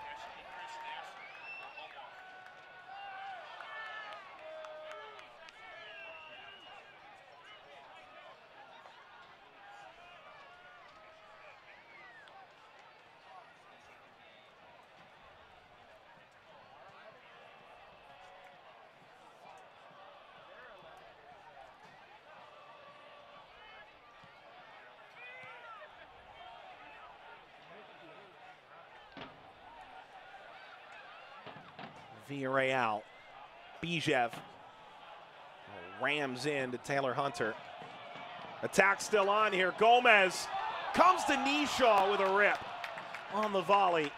A: Villarreal. Bijev rams in to Taylor Hunter. Attack still on here. Gomez comes to Nishaw with a rip on the volley.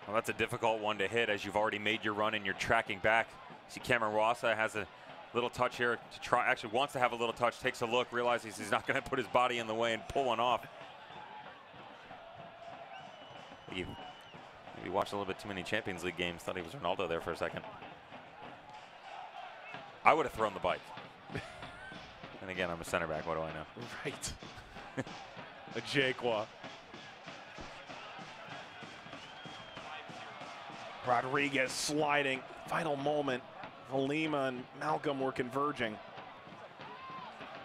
B: Well, that's a difficult one to hit as you've already made your run and you're tracking back. See Cameron Wassa has a little touch here to try, actually wants to have a little touch, takes a look, realizes he's not going to put his body in the way and pull one off. Maybe watched a little bit too many Champions League games. Thought he was Ronaldo there for a second. I would have thrown the bike. And again, I'm a center back. What do I know?
A: Right. A Jaquan. Rodriguez sliding. Final moment. Valima and Malcolm were converging.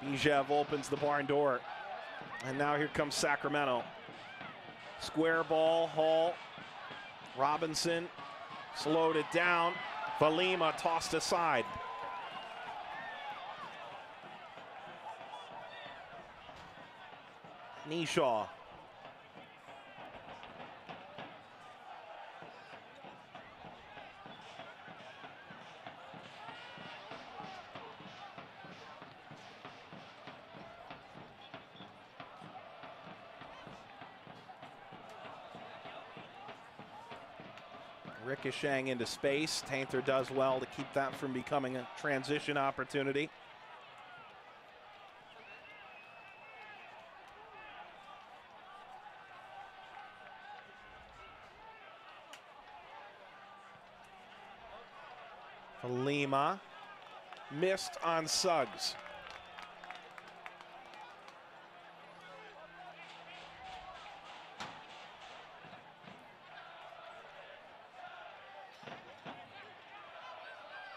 A: Bijev opens the barn door. And now here comes Sacramento. Square ball, Hall. Robinson slowed it down. Valima tossed aside. Nishaw. Ricocheting into space. Tainther does well to keep that from becoming a transition opportunity. Valima missed on Suggs.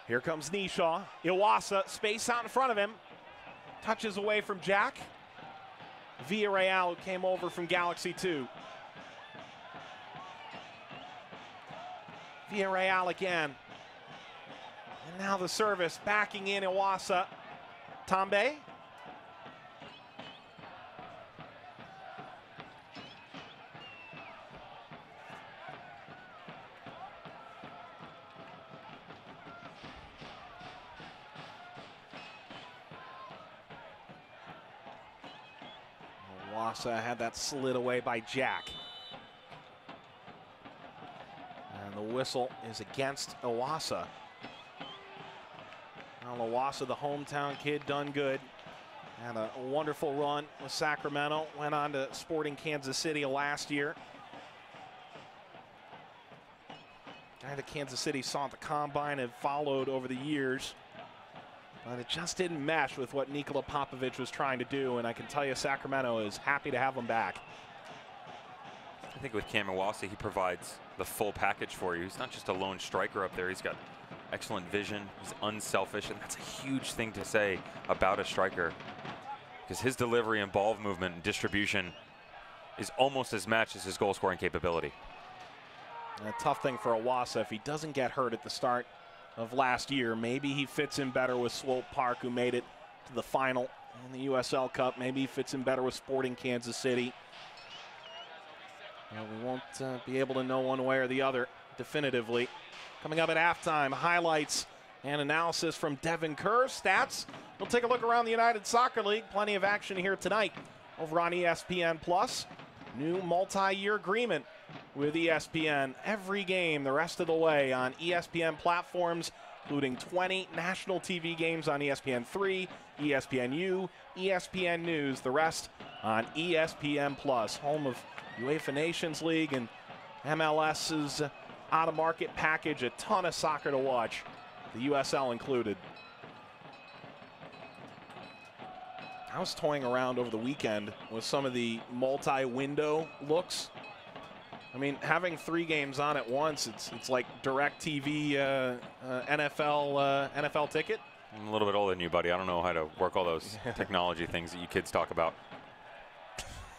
A: Here comes Nishaw. Iwasa, space out in front of him. Touches away from Jack. Villarreal, who came over from Galaxy 2. Villarreal again. And now the service, backing in Iwasa. Tambe. Iwasa had that slid away by Jack. And the whistle is against Iwasa. Well, Iwasa, the hometown kid, done good. Had a wonderful run with Sacramento. Went on to Sporting Kansas City last year. Guy that Kansas City saw at the Combine and followed over the years. But it just didn't mesh with what Nikola Popovic was trying to do, and I can tell you Sacramento is happy to have him back.
B: I think with Cameron Wassa, he provides the full package for you. He's not just a lone striker up there. He's got excellent vision. He's unselfish, and that's a huge thing to say about a striker, because his delivery and ball movement and distribution is almost as matched as his goal-scoring capability.
A: And a tough thing for Iwasa, if he doesn't get hurt at the start of last year, maybe he fits in better with Swope Park, who made it to the final in the USL Cup. Maybe he fits in better with Sporting Kansas City. Well, we won't be able to know one way or the other definitively. Coming up at halftime, highlights and analysis from Devin Kerr. Stats, we'll take a look around the United Soccer League. Plenty of action here tonight over on ESPN+. New multi-year agreement with ESPN. Every game the rest of the way on ESPN platforms, including 20 national TV games on ESPN3, ESPNU, ESPN News, the rest on ESPN+, home of UEFA Nations League and MLS's out-of-market package. A ton of soccer to watch, the USL included. I was toying around over the weekend with some of the multi-window looks. I mean, having 3 games on at once, it's like DirecTV NFL ticket.
B: I'm a little bit older than you, buddy. I don't know how to work all those technology things that you kids talk about.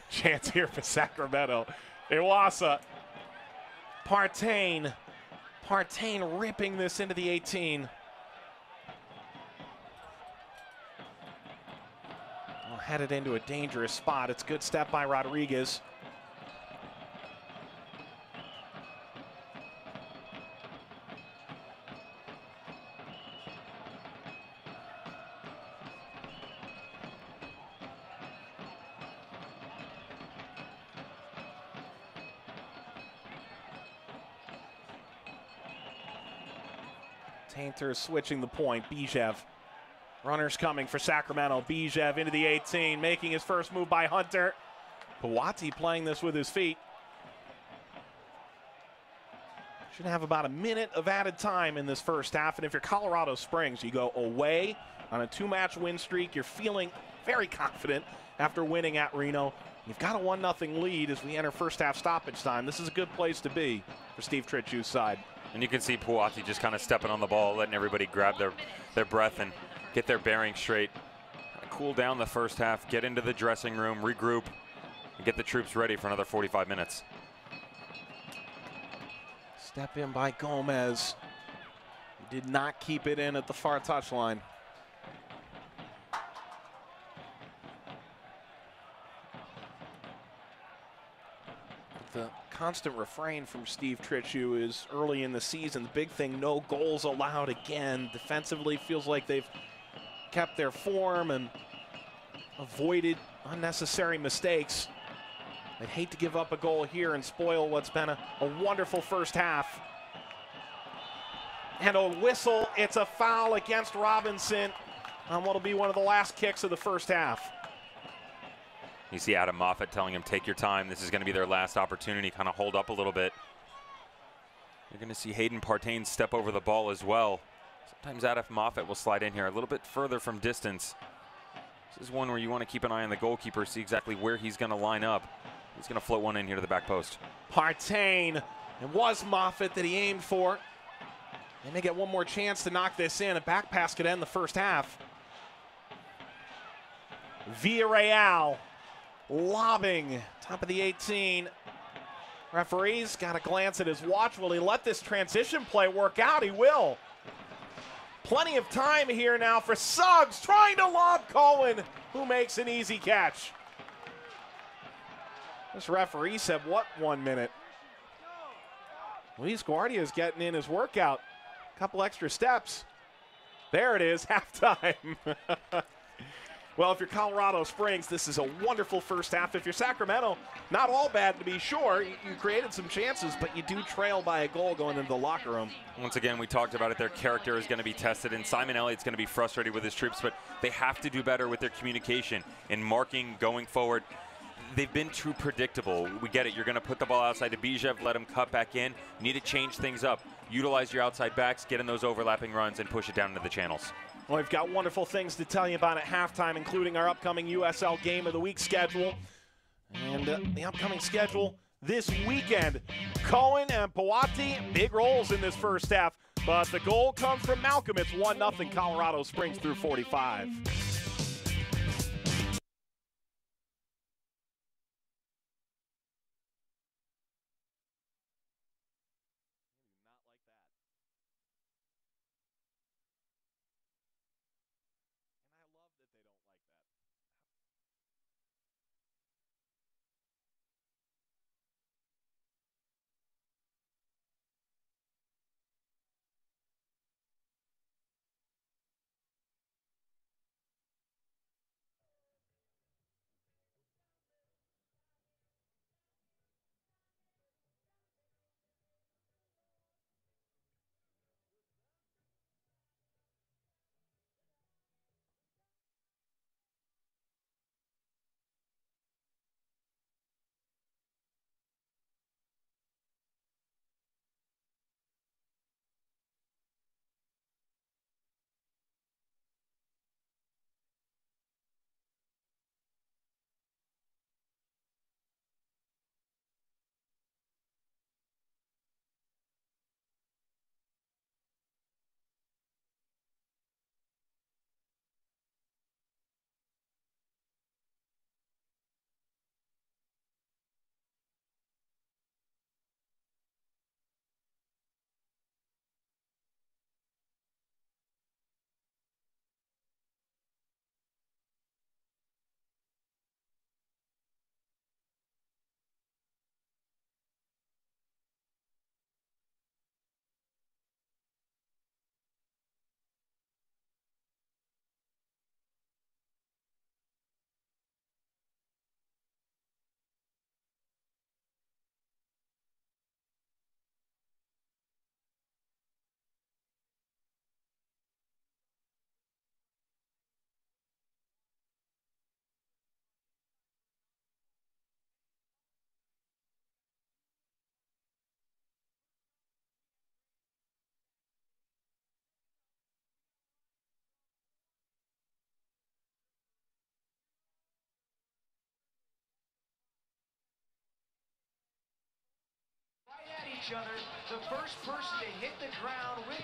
A: Chance here for Sacramento. Iwasa. Partain ripping this into the 18. Well, headed into a dangerous spot. It's a good step by Rodriguez. Tainter switching the point. Bijev. Runners coming for Sacramento. Bijev into the 18, making his first move by Hunter. Puwati playing this with his feet. Should have about a minute of added time in this first half. And if you're Colorado Springs, you go away on a 2-match win streak. You're feeling very confident after winning at Reno. You've got a 1-0 lead as we enter first half stoppage time. This is a good place to be for Steve Tritchu's side.
B: And you can see Puwati just kind of stepping on the ball, letting everybody grab their breath and get their bearings straight. Cool down the first half, get into the dressing room, regroup, and get the troops ready for another 45 minutes.
A: Step in by Gomez. He did not keep it in at the far touchline. The constant refrain from Steve Tritchu is early in the season. The big thing, no goals allowed again. Defensively, feels like they've kept their form and avoided unnecessary mistakes. I'd hate to give up a goal here and spoil what's been a wonderful first half. And a whistle, it's a foul against Robinson on what'll be one of the last kicks of the first half.
B: You see Adam Moffat telling him, take your time. This is going to be their last opportunity. Kind of hold up a little bit. You're going to see Hayden Partain step over the ball as well. Sometimes Adam Moffat will slide in here a little bit further from distance. This is one where you want to keep an eye on the goalkeeper, see exactly where he's going to line up. He's going to float one in here to the back post.
A: Partain. It was Moffat that he aimed for. They may get one more chance to knock this in. A back pass could end the first half. Villarreal. Lobbing, top of the 18. Referee's got a glance at his watch. Will he let this transition play work out? He will. Plenty of time here now for Suggs, trying to lob Cohen, who makes an easy catch. This referee said, what, 1 minute? Luis Guardia's getting in his workout. Couple extra steps. There it is, halftime. Well, if you're Colorado Springs, this is a wonderful first half. If you're Sacramento, not all bad to be sure. You created some chances, but you do trail by a goal going into the locker room.
B: Once again, we talked about it. Their character is going to be tested, and Simon Elliott's going to be frustrated with his troops, but they have to do better with their communication and marking going forward. They've been too predictable. We get it. You're going to put the ball outside to Bijev, let him cut back in. You need to change things up. Utilize your outside backs, get in those overlapping runs, and push it down into the channels.
A: Well, we've got wonderful things to tell you about at halftime, including our upcoming USL Game of the Week schedule. And the upcoming schedule this weekend. Cohen and Puwati, big roles in this first half. But the goal comes from Malcolm. It's 1-0 Colorado Springs through 45.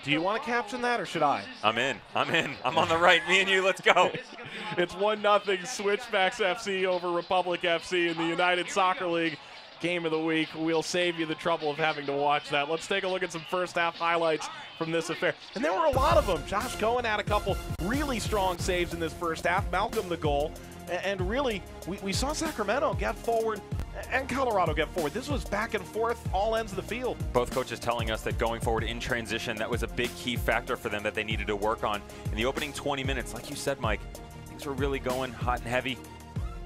A: Do you want to caption that, or should I?
B: I'm in. I'm on the right. Me and you, let's go.
A: It's 1-0 Switchbacks FC over Republic FC in the United Soccer League Game of the Week. We'll save you the trouble of having to watch that. Let's take a look at some first half highlights from this affair. And there were a lot of them. Josh Cohen had a couple really strong saves in this first half. Malcolm the goal. And really, we saw Sacramento get forward and Colorado get forward. This was back and forth, all ends of the field.
B: Both coaches telling us that going forward in transition, that was a big key factor for them that they needed to work on. In the opening 20 minutes, like you said, Mike, things were really going hot and heavy,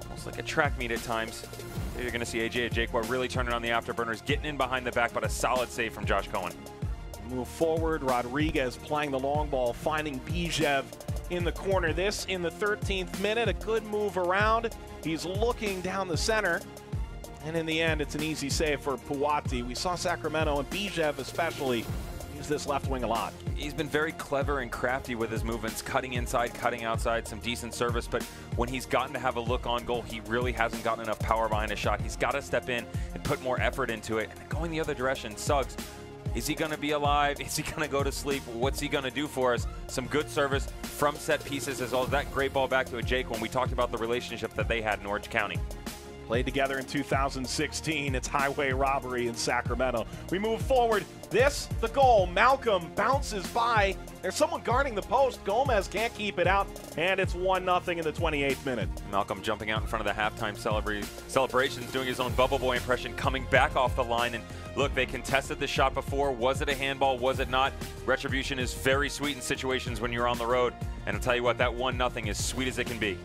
B: almost like a track meet at times. There you're going to see AJ Ajayqua really turning on the afterburners, getting in behind the back, but a solid save from Josh Cohen.
A: Move forward, Rodriguez playing the long ball, finding Bijev in the corner. This in the 13th minute, a good move around. He's looking down the center, and in the end, it's an easy save for Puwati. We saw Sacramento, and Bijev especially, use this left wing a lot.
B: He's been very clever and crafty with his movements, cutting inside, cutting outside, some decent service, but when he's gotten to have a look on goal, he really hasn't gotten enough power behind his shot. He's got to step in and put more effort into it. And going the other direction, Suggs, is he going to be alive? Is he going to go to sleep? What's he going to do for us? Some good service from set pieces, as well as that great ball back to Ajayqua when we talked about the relationship that they had in Orange County.
A: Played together in 2016. It's highway robbery in Sacramento. We move forward. This, the goal. Malcolm bounces by. There's someone guarding the post. Gomez can't keep it out, and it's 1-0 in the 28th minute.
B: Malcolm jumping out in front of the halftime celebrations, doing his own Bubble Boy impression, coming back off the line. And look, they contested the shot before. Was it a handball? Was it not? Retribution is very sweet in situations when you're on the road. And I'll tell you what, that 1-0 is sweet as it can be.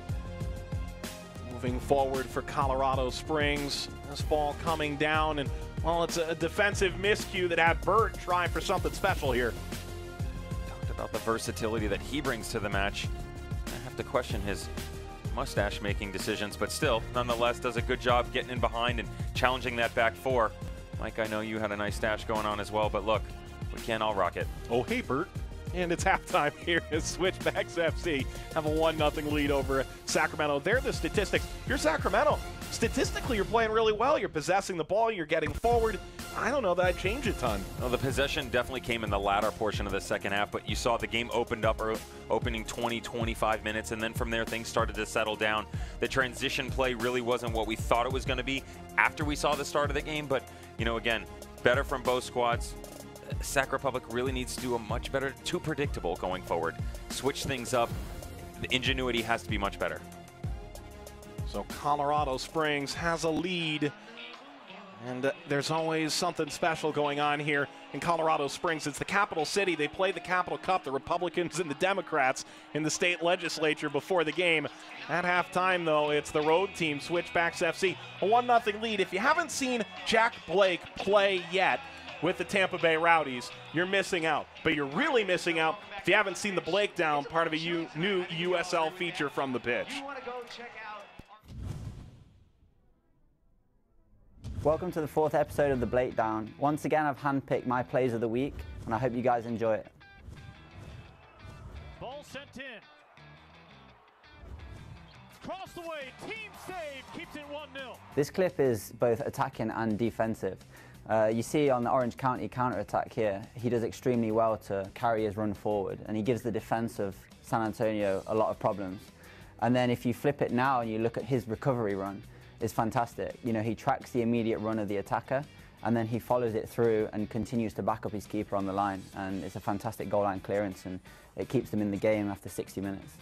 A: Moving forward for Colorado Springs. This ball coming down, and, well, it's a defensive miscue that had Burt trying for something special here.
B: Talked about the versatility that he brings to the match. I have to question his mustache-making decisions, but still, nonetheless, does a good job getting in behind and challenging that back four. Mike, I know you had a nice stash going on as well, but look, we can't all rock it.
A: Oh, hey, Burt. And it's halftime here as Switchbacks FC have a 1-0 lead over Sacramento. They're the statistics. You're Sacramento. Statistically, you're playing really well. You're possessing the ball. You're getting forward. I don't know that I'd change a ton.
B: Well, the possession definitely came in the latter portion of the second half, but you saw the game opened up opening 20, 25 minutes, and then from there things started to settle down. The transition play really wasn't what we thought it was going to be after we saw the start of the game, but, you know, again, better from both squads. Sac Republic really needs to do a much better, too predictable going forward. Switch things up. The ingenuity has to be much better.
A: So Colorado Springs has a lead. And there's always something special going on here in Colorado Springs. It's the capital city. They play the Capital Cup, the Republicans and the Democrats in the state legislature before the game. At halftime, though, it's the road team, Switchbacks FC, a 1-0 lead. If you haven't seen Jack Blake play yet with the Tampa Bay Rowdies, you're missing out. But you're really missing out if you haven't seen the Blake Down, part of a new USL feature from the pitch.
C: Welcome to the 4th episode of the Blake Down. Once again, I've handpicked my plays of the week, and I hope you guys enjoy it.
D: Ball sent in. Cross the way, team save, keeps it 1-0.
C: This clip is both attacking and defensive. You see on the Orange County counter-attack here, he does extremely well to carry his run forward, and he gives the defense of San Antonio a lot of problems. And then if you flip it now and you look at his recovery run, is fantastic. You know, he tracks the immediate run of the attacker and then he follows it through and continues to back up his keeper on the line, and it's a fantastic goal line clearance and it keeps them in the game after 60 minutes.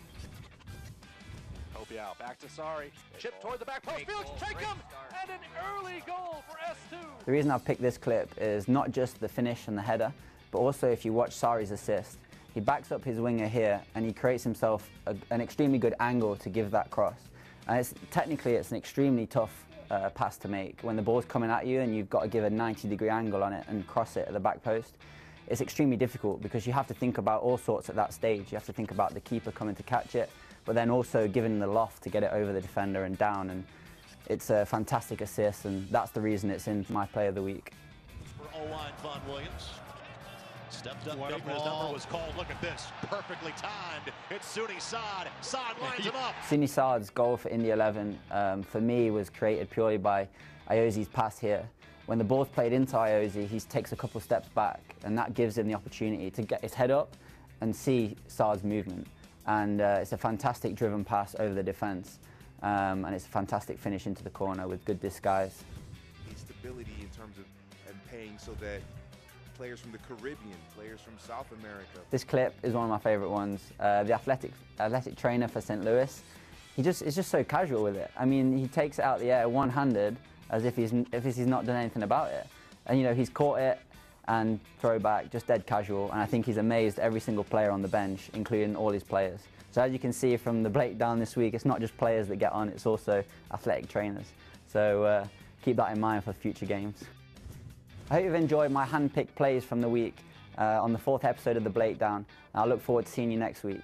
A: Hope you out. Back to Sorry.
D: Chip toward the back post, Fields, take him, and an early goal for S2.
C: The reason I've picked this clip is not just the finish and the header, but also if you watch Sari's assist, he backs up his winger here and he creates himself an extremely good angle to give that cross. And technically it's an extremely tough pass to make. When the ball's coming at you and you've got to give a 90-degree angle on it and cross it at the back post, it's extremely difficult because you have to think about all sorts at that stage. You have to think about the keeper coming to catch it, but then also giving the loft to get it over the defender and down. And it's a fantastic assist, and that's the reason it's in my play of the week.
E: For O-line, Von Williams. Stepped up, his number was called. Look at this, perfectly timed. It's Suni Saad. Saad lines him up.
C: Suni Saad's goal for Indy 11, for me, was created purely by Iozzi's pass here. When the ball's played into Iozzi, he takes a couple steps back, and that gives him the opportunity to get his head up and see Saad's movement. And it's a fantastic driven pass over the defense, and it's a fantastic finish into the corner with good disguise.
F: Stability in terms of paying so that players from the Caribbean, players from South America.
C: This clip is one of my favorite ones. The athletic trainer for St. Louis, is just so casual with it. I mean, he takes it out the air one-handed as if he's not done anything about it. And you know, he's caught it and throw back, just dead casual. And I think he's amazed every single player on the bench, including all his players. So as you can see from the Blake Down this week, it's not just players that get on, it's also athletic trainers. So keep that in mind for future games. I hope you've enjoyed my hand-picked plays from the week on the 4th episode of the Blake Down. I look forward to seeing you next week.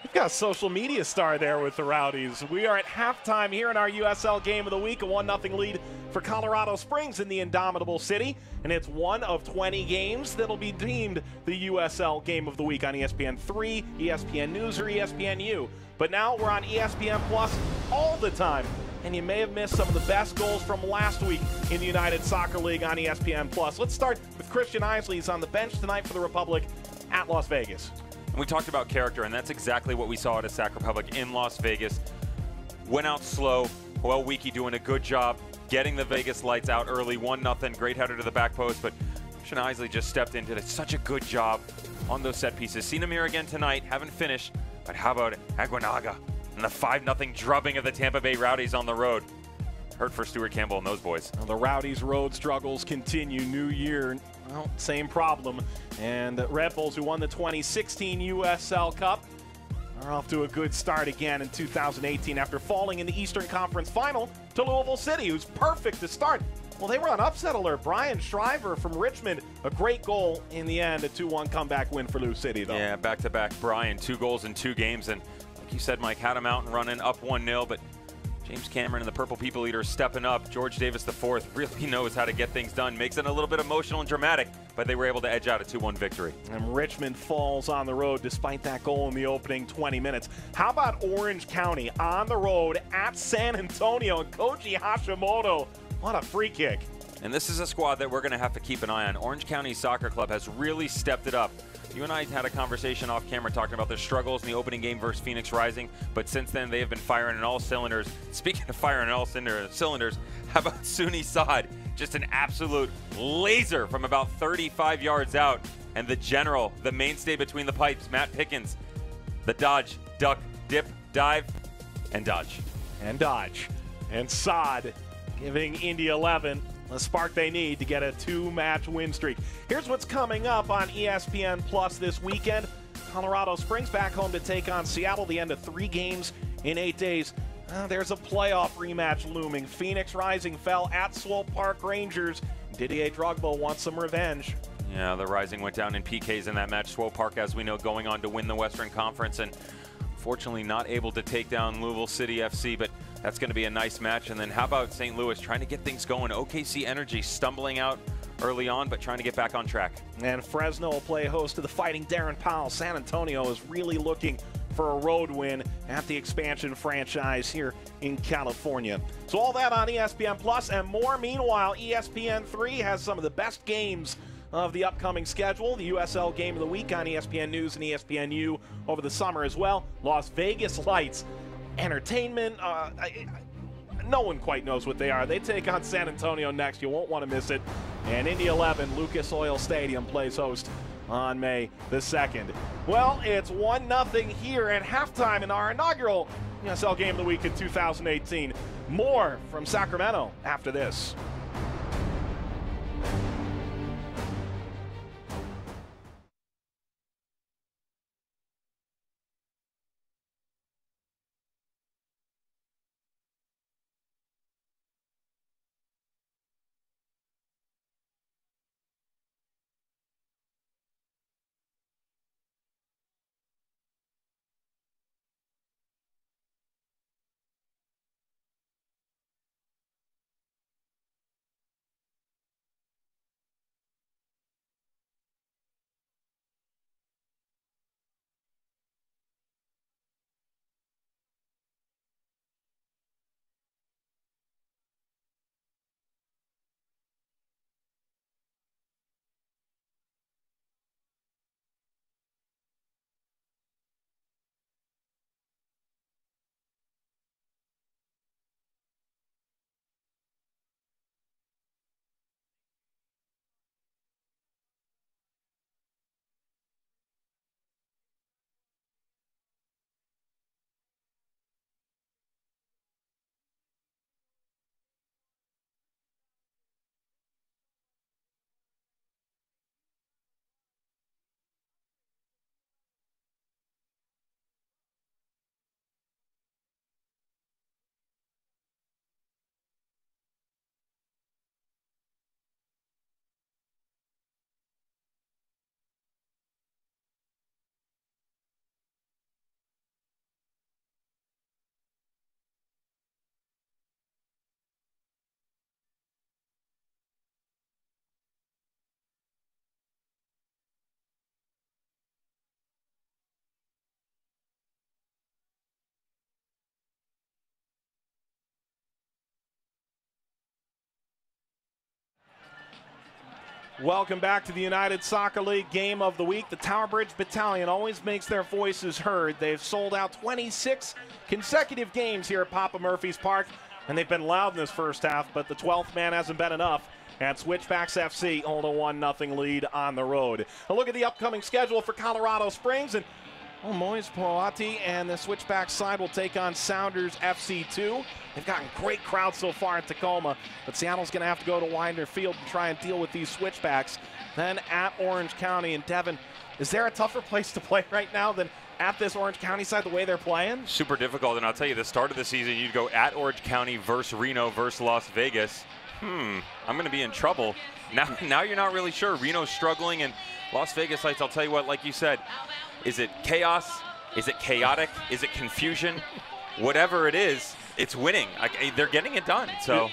A: We've got a social media star there with the Rowdies. We are at halftime here in our USL Game of the Week, a 1-0 lead for Colorado Springs in the Indomitable City, and it's one of 20 games that'll be deemed the USL Game of the Week on ESPN3, ESPN News, or ESPNU. But now we're on ESPN Plus all the time. And you may have missed some of the best goals from last week in the United Soccer League on ESPN+. Let's start with Christian Isley. He's on the bench tonight for the Republic at Las Vegas.
B: And we talked about character, and that's exactly what we saw at a Sac Republic in Las Vegas. Went out slow. Well, Wiki doing a good job getting the Vegas lights out early. 1-0, great header to the back post, but Christian Isley just stepped in, did such a good job on those set pieces. Seen him here again tonight, haven't finished, but how about Aguinaga? And the 5-0 drubbing of the Tampa Bay Rowdies on the road. Hurt for Stuart Campbell and those boys.
A: Well, the Rowdies' road struggles continue. New year, well, same problem. And the Red Bulls, who won the 2016 USL Cup, are off to a good start again in 2018 after falling in the Eastern Conference Final to Louisville City, who's perfect to start. Well, they were on upset alert. Brian Shriver from Richmond, a great goal in the end, a 2-1 comeback win for Lou City, though.
B: Yeah, back-to-back Brian, 2 goals in 2 games, and like you said, Mike, had him out and running up 1-0, but James Cameron and the Purple People Eaters stepping up. George Davis IV really knows how to get things done. Makes it a little bit emotional and dramatic, but they were able to edge out a 2-1 victory.
A: And Richmond falls on the road despite that goal in the opening 20 minutes. How about Orange County on the road at San Antonio? And Koji Hashimoto, what a free kick.
B: And this is a squad that we're going to have to keep an eye on. Orange County Soccer Club has really stepped it up. You and I had a conversation off camera talking about their struggles in the opening game versus Phoenix Rising, but since then they have been firing on all cylinders. Speaking of firing on all cylinders, how about SUNY Sod? Just an absolute laser from about 35 yards out. And the general, the mainstay between the pipes, Matt Pickens, the dodge, duck, dip, dive, and dodge.
A: And dodge. And Sod giving Indy 11 the spark they need to get a 2-match win streak. Here's what's coming up on ESPN Plus this weekend. Colorado Springs back home to take on Seattle, the end of 3 games in 8 days. There's a playoff rematch looming. Phoenix Rising fell at Swope Park Rangers. Didier Drogba wants some revenge.
B: Yeah, the Rising went down in PKs in that match. Swope Park, as we know, going on to win the Western Conference, and fortunately not able to take down Louisville City FC, but that's going to be a nice match. And then how about St. Louis trying to get things going? OKC Energy stumbling out early on, but trying to get back on track.
A: And Fresno will play host to the Fighting Darren Powell. San Antonio is really looking for a road win at the expansion franchise here in California. So all that on ESPN Plus and more. Meanwhile, ESPN 3 has some of the best games of the upcoming schedule. The USL Game of the Week on ESPN News and ESPNU over the summer as well. Las Vegas Lights Entertainment. No one quite knows what they are. They take on San Antonio next. You won't want to miss it. And Indy 11, Lucas Oil Stadium, plays host on May the 2nd. Well, it's 1-0 here at halftime in our inaugural USL Game of the Week in 2018. More from Sacramento after this. Welcome back to the United Soccer League Game of the Week. The Tower Bridge Battalion always makes their voices heard. They've sold out 26 consecutive games here at Papa Murphy's Park, and they've been loud in this first half, but the 12th man hasn't been enough. And Switchbacks FC hold a 1-0 lead on the road. A look at the upcoming schedule for Colorado Springs, and Moise Poati and the Switchbacks side will take on Sounders FC2. They've gotten great crowds so far in Tacoma, but Seattle's going to have to go to Winder Field and try and deal with these Switchbacks. Then at Orange County and Devon. Is there a tougher place to play right now than at this Orange County side, the way they're playing?
B: Super difficult, and I'll tell you, the start of the season, you'd go at Orange County versus Reno versus Las Vegas. I'm going to be in trouble. Now you're not really sure. Reno's struggling, and Las Vegas Lights, I'll tell you what, like you said, is it chaos? Is it chaotic? Is it confusion? Whatever it is, It's winning. They're getting it done. So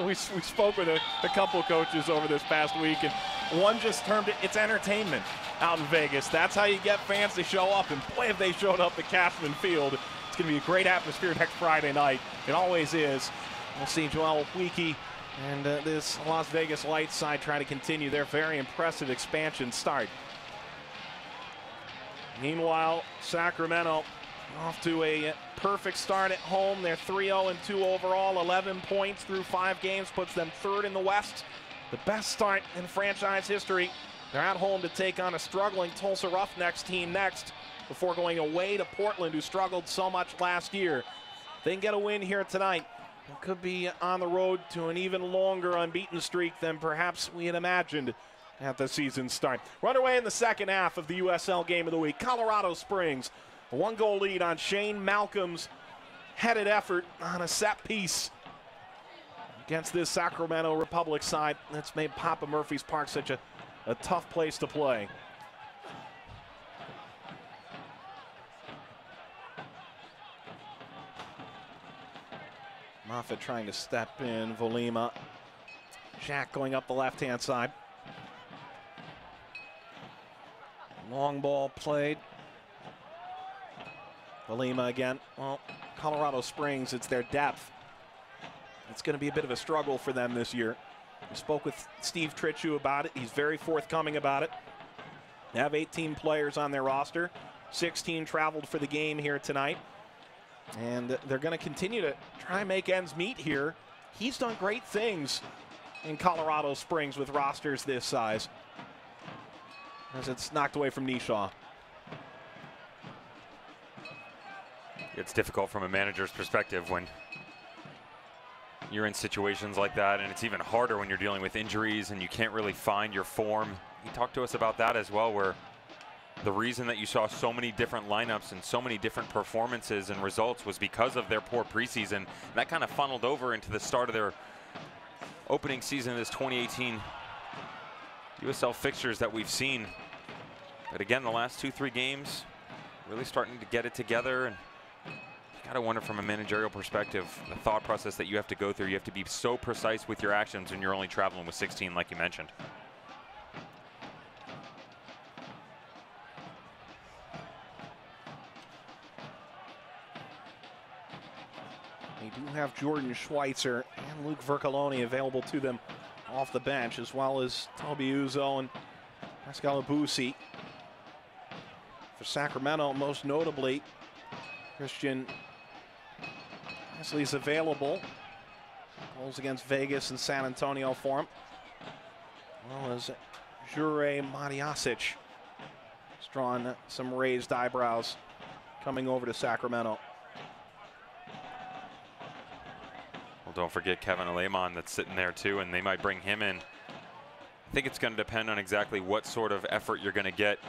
A: we spoke with a couple coaches over this past week, and one just termed it, it's entertainment out in Vegas. That's how you get fans to show up, and boy, if they showed up at Cashman Field. It's going to be a great atmosphere next Friday night. It always is. We'll see Joel Weeke and this Las Vegas Lights side try to continue their very impressive expansion start. Meanwhile, Sacramento off to a perfect start at home. They're 3-0-2 overall, 11 points through 5 games, puts them 3rd in the West. The best start in franchise history. They're at home to take on a struggling Tulsa Roughnecks team next before going away to Portland, who struggled so much last year. If they can get a win here tonight, it could be on the road to an even longer unbeaten streak than perhaps we had imagined at the season start. We're underway in the second half of the USL Game of the Week. Colorado Springs, a 1-goal lead on Shane Malcolm's headed effort on a set piece against this Sacramento Republic side that's made Papa Murphy's Park such a tough place to play. Moffitt trying to step in, Volima. Jack going up the left-hand side. Long ball played. Volima again. Well, Colorado Springs, it's their depth. It's going to be a bit of a struggle for them this year. We spoke with Steve Tritchu about it. He's very forthcoming about it. They have 18 players on their roster. 16 traveled for the game here tonight. And they're going to continue to try and make ends meet here. He's done great things in Colorado Springs with rosters this size, as it's knocked away from Nishaw.
B: It's difficult from a manager's perspective when you're in situations like that, and it's even harder when you're dealing with injuries and you can't really find your form. He talked to us about that as well, where the reason that you saw so many different lineups and so many different performances and results was because of their poor preseason. That kind of funneled over into the start of their opening season of this 2018 USL fixtures that we've seen. But again, the last 2-3 games really starting to get it together, and you gotta wonder from a managerial perspective, the thought process that you have to go through. You have to be so precise with your actions when you're only traveling with 16, like you mentioned.
A: They do have Jordan Schweitzer and Luke Vercaloni available to them off the bench, as well as Toby Uzo and Pascal Abusi. For Sacramento, most notably, Christian Wesley's available. Goals against Vegas and San Antonio for him. Well as Jure Matiasic has drawn some raised eyebrows coming over to Sacramento.
B: Well, don't forget Kevin Aleman that's sitting there too, and they might bring him in. I think it's going to depend on exactly what sort of effort you're going to get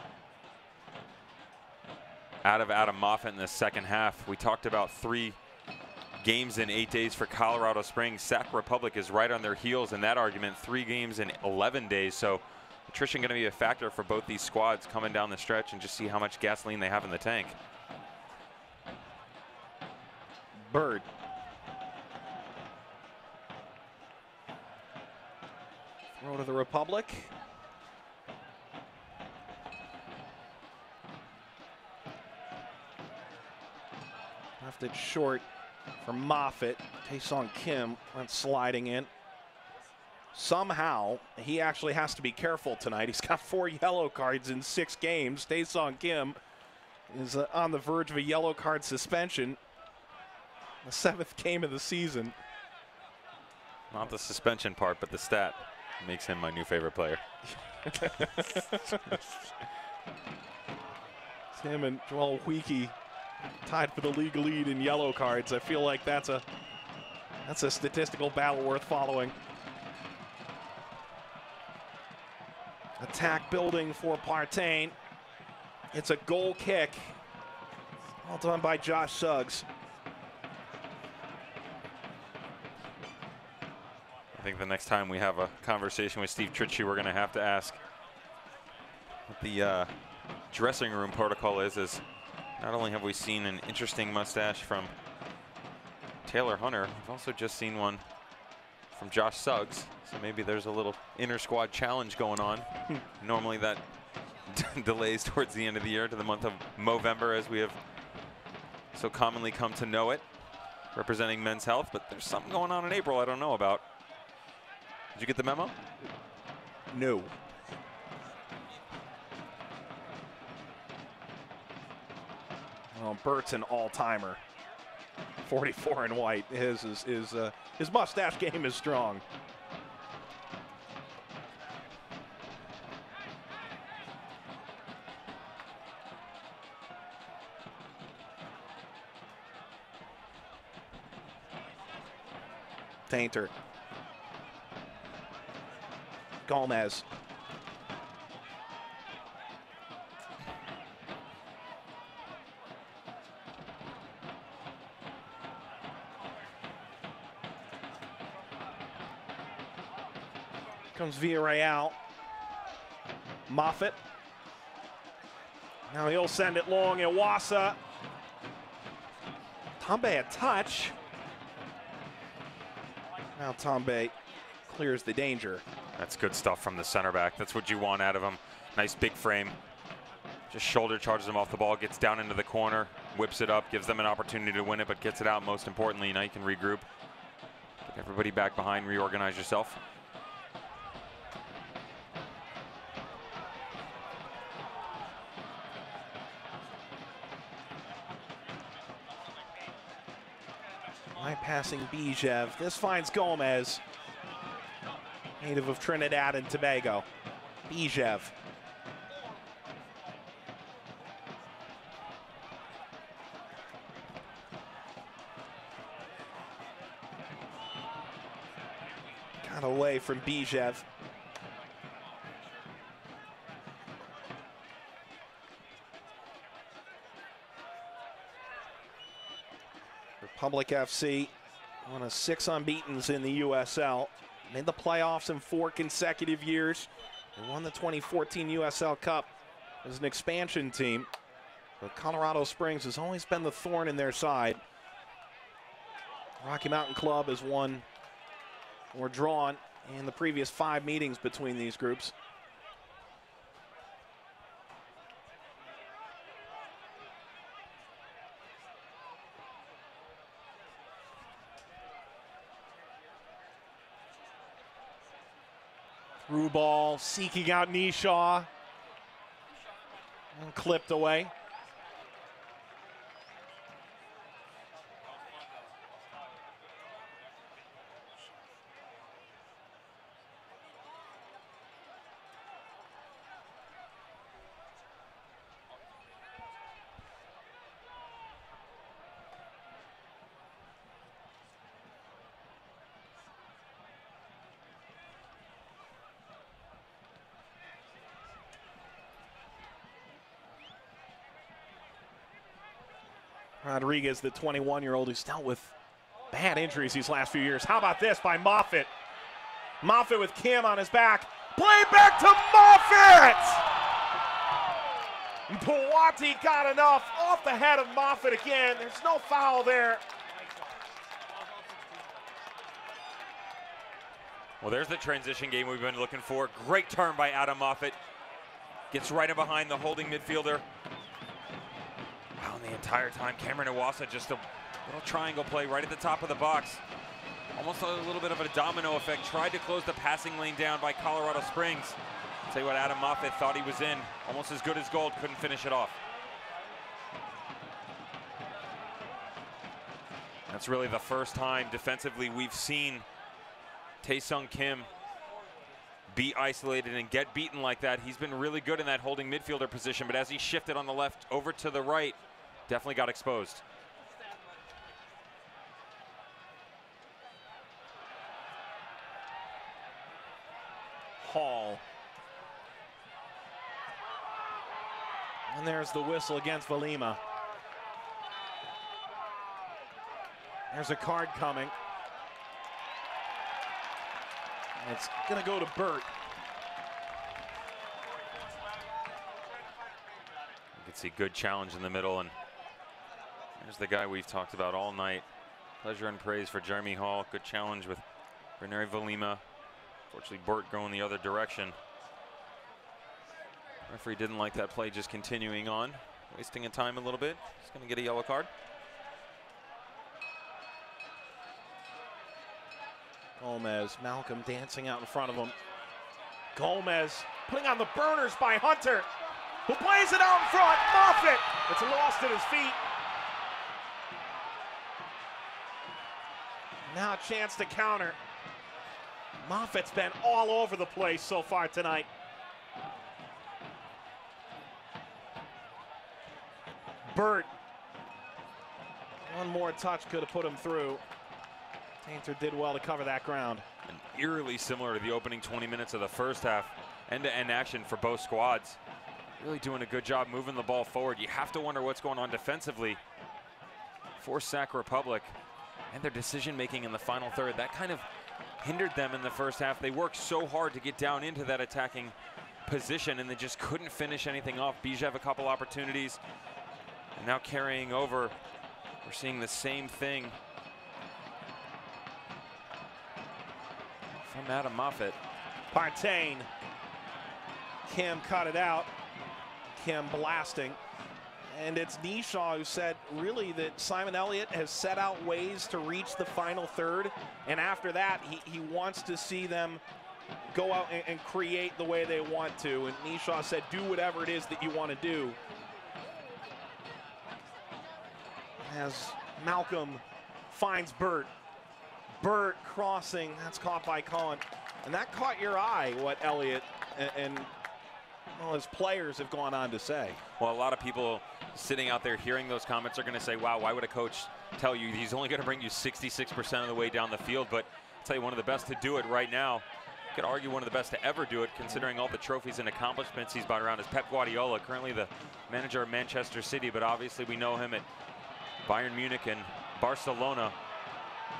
B: out of Adam Moffitt in the second half. We talked about 3 games in 8 days for Colorado Springs. Sac Republic is right on their heels in that argument. 3 games in 11 days. So attrition going to be a factor for both these squads coming down the stretch, and just see how much gasoline they have in the tank.
A: Bird. Throw to the Republic. Left it short for Moffitt. Tae-Sung Kim went sliding in. Somehow, he actually has to be careful tonight. He's got 4 yellow cards in 6 games. Tae-Sung Kim is on the verge of a yellow card suspension. The 7th game of the season.
B: Not the suspension part, but the stat makes him my new favorite player.
A: It's him and Joel Weeke tied for the league lead in yellow cards. I feel like that's a statistical battle worth following. Attack building for Partain. It's a goal kick. All done by Josh Suggs.
B: I think the next time we have a conversation with Steve Tritchu, we're going to have to ask what the dressing room protocol is not only have we seen an interesting mustache from Taylor Hunter. We've also just seen one from Josh Suggs, so maybe there's a little inter-squad challenge going on. Normally that delays towards the end of the year to the month of Movember, as we have so commonly come to know it, representing Men's Health, but there's something going on in April I don't know about. Did you get the memo?
A: No. Well, Bert's an all-timer. 44 in white. His mustache game is strong. Tainter. Gomez. Comes Villarreal. Moffitt. Now he'll send it long. Iwasa. Tombe a touch. Now Tombe clears the danger.
B: That's good stuff from the center back. That's what you want out of him. Nice big frame. Just shoulder charges him off the ball, gets down into the corner, whips it up, gives them an opportunity to win it, but gets it out. Most importantly, now you can regroup. Get everybody back behind, reorganize yourself.
A: Passing Bijev. This finds Gomez, native of Trinidad and Tobago. Bijev. Got away from Bijev. Republic FC, one of 6 unbeatens in the USL. Made the playoffs in 4 consecutive years. They won the 2014 USL Cup as an expansion team. But Colorado Springs has always been the thorn in their side. Rocky Mountain Club has won or drawn in the previous 5 meetings between these groups. Through ball, seeking out Nishaw. And clipped away. Rodriguez, the 21-year-old who's dealt with bad injuries these last few years. How about this by Moffitt? Moffitt with Kim on his back. Play back to Moffitt! Puati got enough off the head of Moffitt again. There's no foul there.
B: Well, there's the transition game we've been looking for. Great turn by Adam Moffitt. Gets right in behind the holding midfielder. Wow, and the entire time, Cameron Iwasa just a little triangle play right at the top of the box. Almost a little bit of a domino effect. Tried to close the passing lane down by Colorado Springs. I'll tell you what, Adam Moffitt thought he was in. Almost as good as gold, couldn't finish it off. That's really the first time defensively we've seen Tae-Sung Kim be isolated and get beaten like that. He's been really good in that holding midfielder position, but as he shifted on the left over to the right, definitely got exposed.
A: Hall. And there's the whistle against Valima. There's a card coming. It's going to go to Burt.
B: You can see good challenge in the middle, and there's the guy we've talked about all night. Pleasure and praise for Jeremy Hall. Good challenge with Renary Valima. Fortunately, Burt going the other direction. Referee didn't like that play, just continuing on, wasting of time a little bit. He's going to get a yellow card.
A: Gomez, Malcolm dancing out in front of him. Gomez putting on the burners by Hunter, who plays it out in front. Moffitt, it's lost at his feet. Now a chance to counter. Moffitt's been all over the place so far tonight. Burt. One more touch could have put him through. Tainter did well to cover that ground.
B: And eerily similar to the opening 20 minutes of the first half. End-to-end action for both squads. Really doing a good job moving the ball forward. You have to wonder what's going on defensively for Sac Republic and their decision-making in the final third. That kind of hindered them in the first half. They worked so hard to get down into that attacking position, and they just couldn't finish anything off. Bijev a couple opportunities, and now carrying over. We're seeing the same thing from Adam Moffitt.
A: Partain. Kim cut it out. Kim blasting. And it's Nishaw who said really that Simon Elliott has set out ways to reach the final third. And after that, he wants to see them go out and create the way they want to. And Nishaw said, do whatever it is that you want to do. As Malcolm finds Burt. Burt crossing, that's caught by Cohen. And that caught your eye, what Elliott and well, his players have gone on to say.
B: Well, a lot of people sitting out there hearing those comments are going to say, wow, why would a coach tell you he's only going to bring you 66% of the way down the field? But I'll tell you, one of the best to do it right now. You could argue one of the best to ever do it, considering all the trophies and accomplishments he's brought around, is Pep Guardiola, currently the manager of Manchester City, but obviously we know him at Bayern Munich and Barcelona.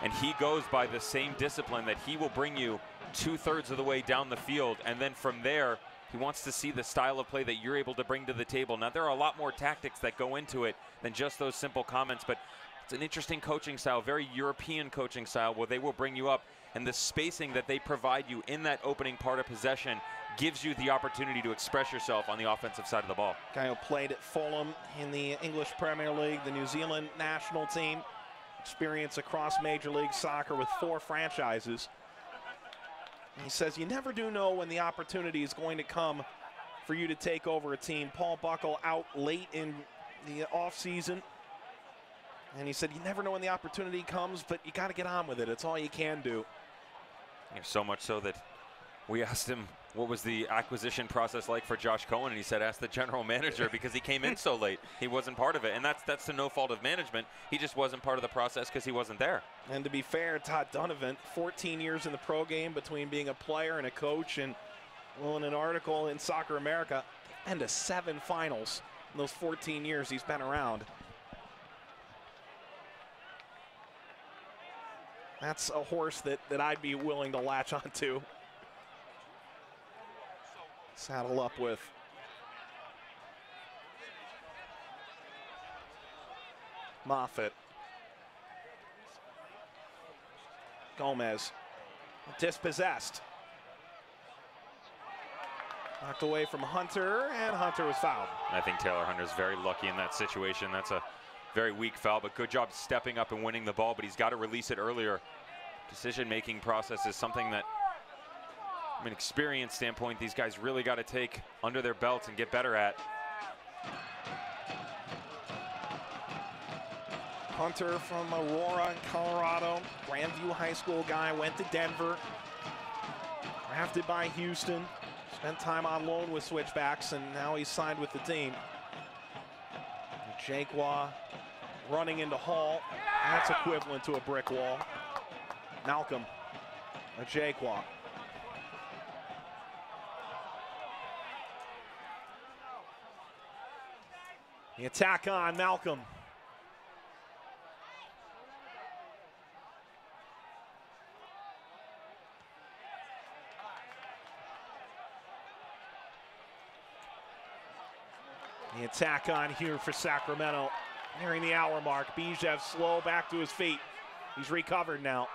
B: And he goes by the same discipline that he will bring you 2/3 of the way down the field, and then from there, he wants to see the style of play that you're able to bring to the table. Now, there are a lot more tactics that go into it than just those simple comments, but it's an interesting coaching style, very European coaching style, where they will bring you up, and the spacing that they provide you in that opening part of possession gives you the opportunity to express yourself on the offensive side of the ball.
A: Guy who played at Fulham in the English Premier League, the New Zealand national team, experience across Major League Soccer with 4 franchises. He says you never do know when the opportunity is going to come for you to take over a team. Paul Buckle out late in the offseason. And he said you never know when the opportunity comes, but you got to get on with it. It's all you can do.
B: Yeah, so much so that we asked him what was the acquisition process like for Josh Cohen, and he said ask the general manager because he came in so late. He wasn't part of it, and that's to no fault of management. He just wasn't part of the process because he wasn't there.
A: And to be fair, Todd Donovan, 14 years in the pro game between being a player and a coach, and well, in an article in Soccer America, and to 7 finals in those 14 years he's been around. That's a horse that I'd be willing to latch onto. Saddle up with. Moffitt. Gomez. Dispossessed. Knocked away from Hunter, and Hunter was fouled.
B: I think Taylor Hunter's very lucky in that situation. That's a very weak foul, but good job stepping up and winning the ball, but he's got to release it earlier. Decision-making process is something that, from an experience standpoint, these guys really got to take under their belts and get better at.
A: Hunter from Aurora, Colorado, Grandview High School guy, went to Denver, drafted by Houston, spent time on loan with Switchbacks, and now he's signed with the team. Jaquaw running into Hall. That's equivalent to a brick wall. Malcolm, a Jaquaw. The attack on Malcolm. The attack on here for Sacramento. Nearing the hour mark. Bijev slow back to his feet. He's recovered now.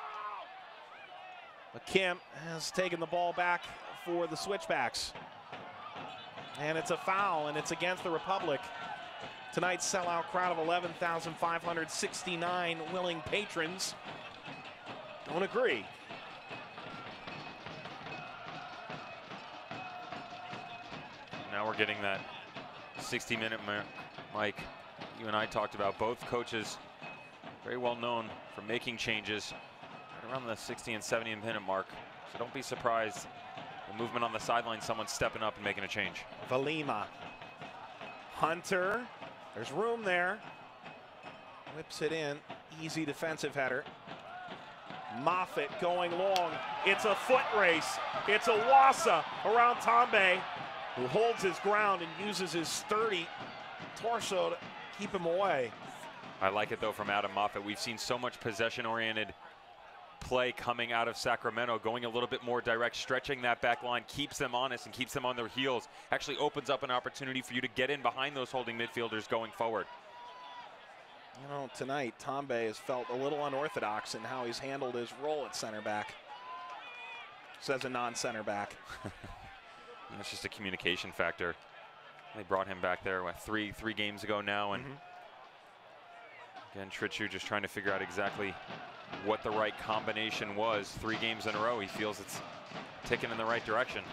A: But Kim has taken the ball back for the Switchbacks. And it's a foul, and it's against the Republic. Tonight's sellout crowd of 11,569 willing patrons don't agree.
B: Now we're getting that 60-minute mark. Mike, you and I talked about both coaches very well known for making changes right around the 60 and 70 minute mark. So don't be surprised. The movement on the sideline, someone's stepping up and making a change.
A: Valima. Hunter. There's room there. Whips it in. Easy defensive header. Moffitt going long. It's a foot race. It's a Wassa around Tambe, who holds his ground and uses his sturdy torso to keep him away.
B: I like it, though, from Adam Moffitt. We've seen so much possession-oriented play coming out of Sacramento, going a little bit more direct, stretching that back line, keeps them honest and keeps them on their heels, actually opens up an opportunity for you to get in behind those holding midfielders going forward.
A: You know, tonight, Tambe has felt a little unorthodox in how he's handled his role at center back. Says a non-center back.
B: It's just a communication factor. They brought him back there, what, three games ago now, and again, Trichu just trying to figure out exactly what the right combination was. 3 games in a row, he feels it's ticking in the right direction.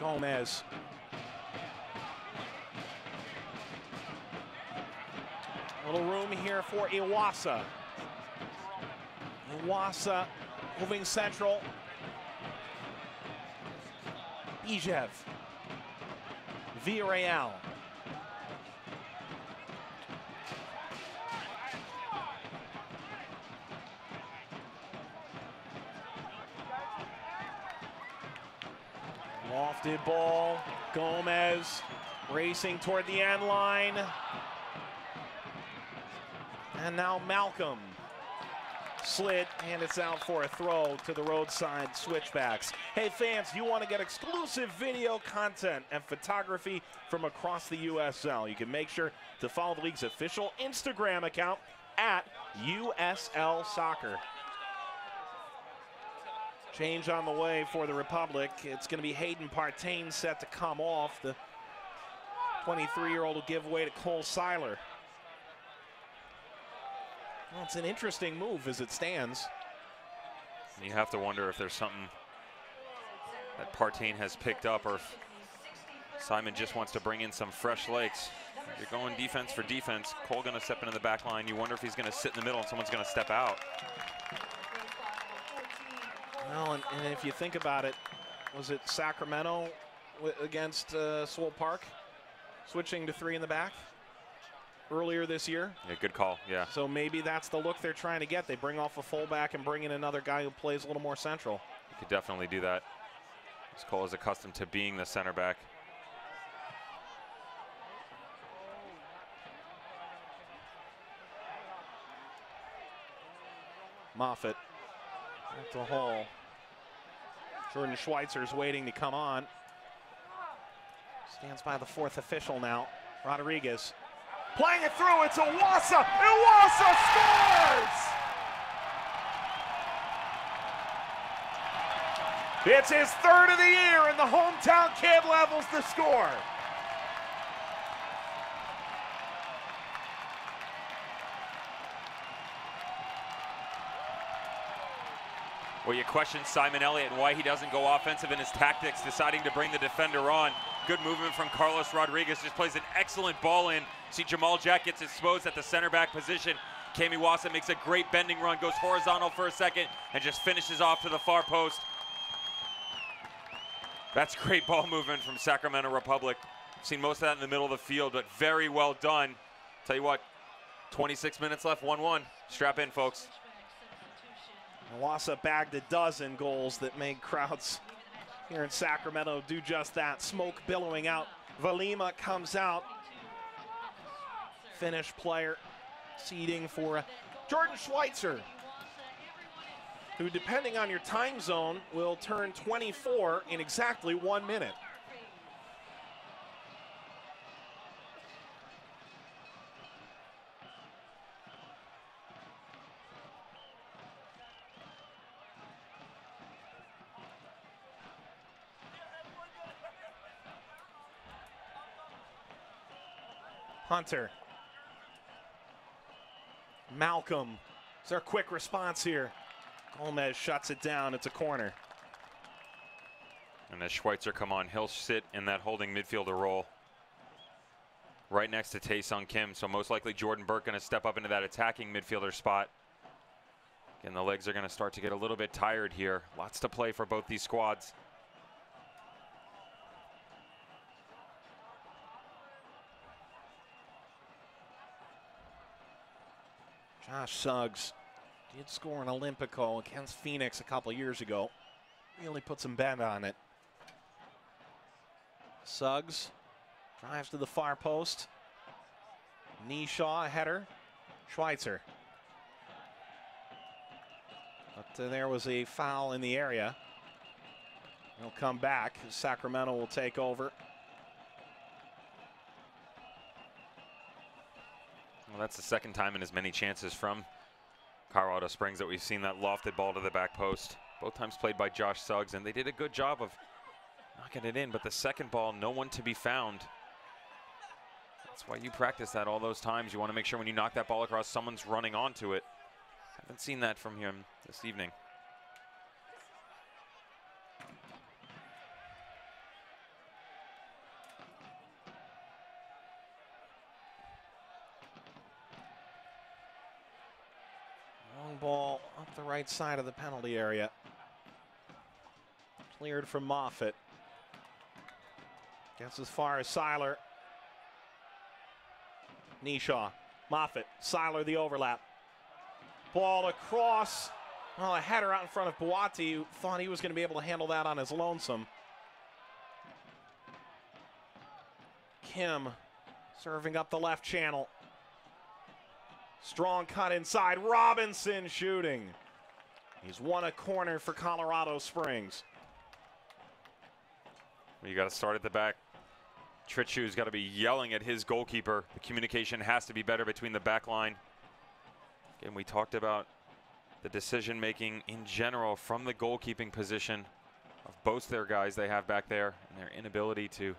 A: Gomez. A little room here for Iwasa. Iwasa moving central. Bijev. Villarreal. Lofted ball. Gomez racing toward the end line. And now Malcolm slid, and it's out for a throw to the roadside Switchbacks. Hey fans, you want to get exclusive video content and photography from across the USL? You can make sure to follow the league's official Instagram account at USL Soccer. Change on the way for the Republic. It's going to be Hayden Partain set to come off. The 23-year-old will give way to Cole Seiler. Well, it's an interesting move as it stands.
B: You have to wonder if there's something that Partain has picked up, or if Simon just wants to bring in some fresh legs. You're going defense for defense. Cole going to step into the back line. You wonder if he's going to sit in the middle and someone's going to step out.
A: Well, and if you think about it, was it Sacramento against Swope Park, switching to 3 in the back earlier this year?
B: Yeah, good call, yeah.
A: So maybe that's the look they're trying to get. They bring off a fullback and bring in another guy who plays a little more central.
B: You could definitely do that, because Cole is accustomed to being the center back.
A: Moffitt at the hole. Jordan Schweitzer's waiting to come on. Stands by the 4th official now. Rodriguez playing it through. It's Iwasa. Iwasa scores! It's his 3rd of the year, and the hometown kid levels the score.
B: Well, you question Simon Elliott and why he doesn't go offensive in his tactics, deciding to bring the defender on. Good movement from Carlos Rodriguez, just plays an excellent ball in. See Jamal Jack gets exposed at the center back position. Kami Wassa makes a great bending run, goes horizontal for a second, and just finishes off to the far post. That's great ball movement from Sacramento Republic. Seen most of that in the middle of the field, but very well done. Tell you what, 26 minutes left, 1-1. Strap in, folks.
A: Wassa bagged a dozen goals that made crowds here in Sacramento do just that. Smoke billowing out. Valima comes out. Finnish player seeding for Jordan Schweitzer, who, depending on your time zone, will turn 24 in exactly 1 minute. Hunter. Malcolm. Is there a quick response here? Gomez shuts it down. It's a corner.
B: And as Schweitzer come on, he'll sit in that holding midfielder role right next to Tae-Sung Kim. So most likely Jordan Burke going to step up into that attacking midfielder spot. Again, the legs are going to start to get a little bit tired here. Lots to play for both these squads.
A: Josh Suggs did score an Olympico against Phoenix a couple years ago. Really put some bend on it. Suggs drives to the far post. Nishaw, a header. Schweitzer. But there was a foul in the area. He'll come back. Sacramento will take over.
B: Well, that's the second time in as many chances from Colorado Springs that we've seen that lofted ball to the back post. Both times played by Josh Suggs, and they did a good job of knocking it in. But the second ball, no one to be found. That's why you practice that all those times. You want to make sure when you knock that ball across, someone's running onto it. Haven't seen that from him this evening.
A: Long ball up the right side of the penalty area. Cleared from Moffitt. Gets as far as Seiler. Nishaw. Moffitt. Seiler the overlap. Ball across. Well, a header out in front of Buati, who thought he was going to be able to handle that on his lonesome. Kim serving up the left channel. Strong cut inside. Robinson shooting. He's won a corner for Colorado Springs.
B: You got to start at the back. Trichu's got to be yelling at his goalkeeper. The communication has to be better between the back line. Again, we talked about the decision making in general from the goalkeeping position of both their guys they have back there and their inability to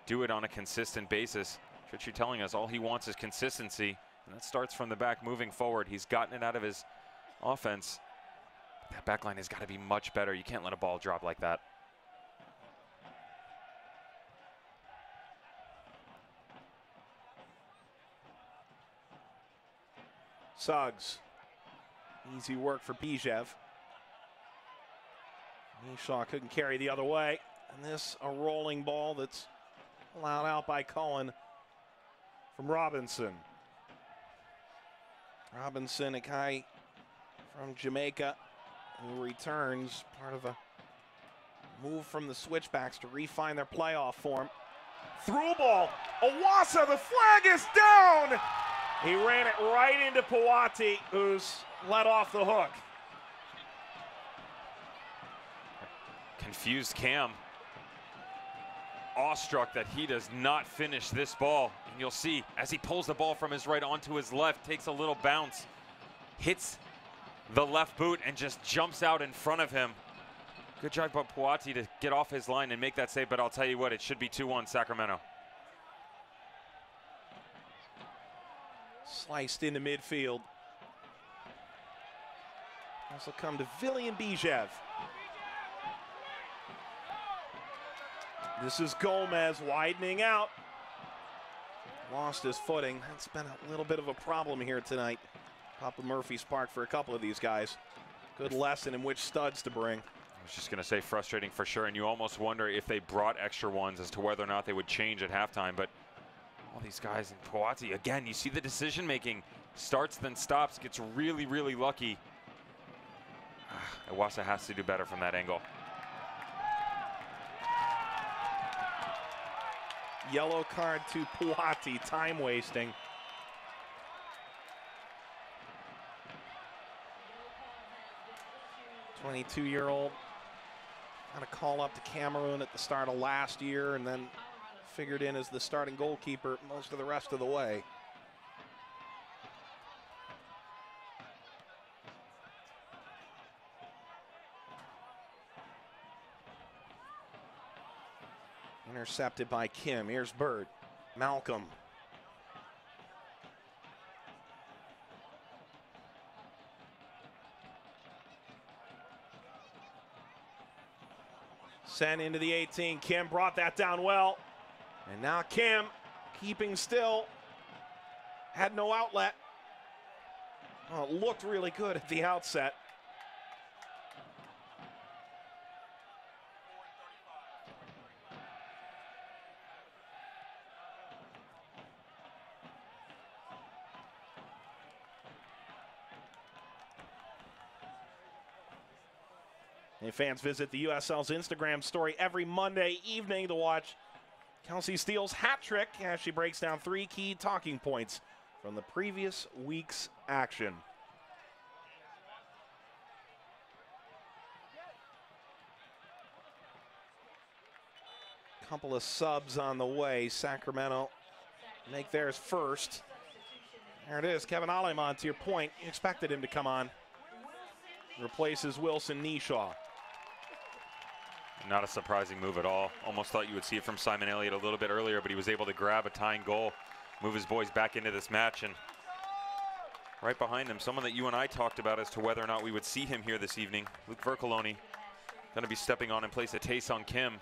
B: do it on a consistent basis. Trichu telling us all he wants is consistency, and that starts from the back moving forward. He's gotten it out of his offense. But that back line has got to be much better. You can't let a ball drop like that.
A: Suggs. Easy work for Bijev. Nishaw couldn't carry the other way. And this a rolling ball that's allowed out by Cohen from Robinson. Robinson, a guy from Jamaica who returns, part of a move from the Switchbacks to refine their playoff form. Through ball. Owasa, the flag is down. He ran it right into Puati, who's let off the hook.
B: Confused Cam. Awestruck that he does not finish this ball. And you'll see as he pulls the ball from his right onto his left, takes a little bounce, hits the left boot and just jumps out in front of him. Good job by Puati to get off his line and make that save, but I'll tell you what, it should be 2-1 Sacramento.
A: Sliced into midfield. This will come to Villian Bijev. This is Gomez widening out. Lost his footing. That's been a little bit of a problem here tonight. Papa Murphy's Park for a couple of these guys. Good lesson in which studs to bring.
B: I was just going to say frustrating for sure, and you almost wonder if they brought extra ones as to whether or not they would change at halftime, but all these guys in Puati, again, you see the decision making. Starts, then stops, gets really, really lucky. Owasa has to do better from that angle.
A: Yellow card to Puati, time wasting. '22-year-old had a call up to Cameroon at the start of last year and then figured in as the starting goalkeeper most of the rest of the way. Intercepted by Kim. Here's Bird. Malcolm. Sent into the 18. Kim brought that down well. And now Kim keeping still. Had no outlet. Oh, it looked really good at the outset. And fans visit the USL's Instagram story every Monday evening to watch Kelsey Steele's hat trick as she breaks down 3 key talking points from the previous week's action. Couple of subs on the way. Sacramento make theirs first. There it is, Kevin Aleman, to your point. You expected him to come on. Replaces Wilson Nishaw.
B: Not a surprising move at all. Almost thought you would see it from Simon Elliott a little bit earlier, but he was able to grab a tying goal, move his boys back into this match, and right behind him, someone that you and I talked about as to whether or not we would see him here this evening, Luke Vercoloni, going to be stepping on in place of Tae-Sung Kim.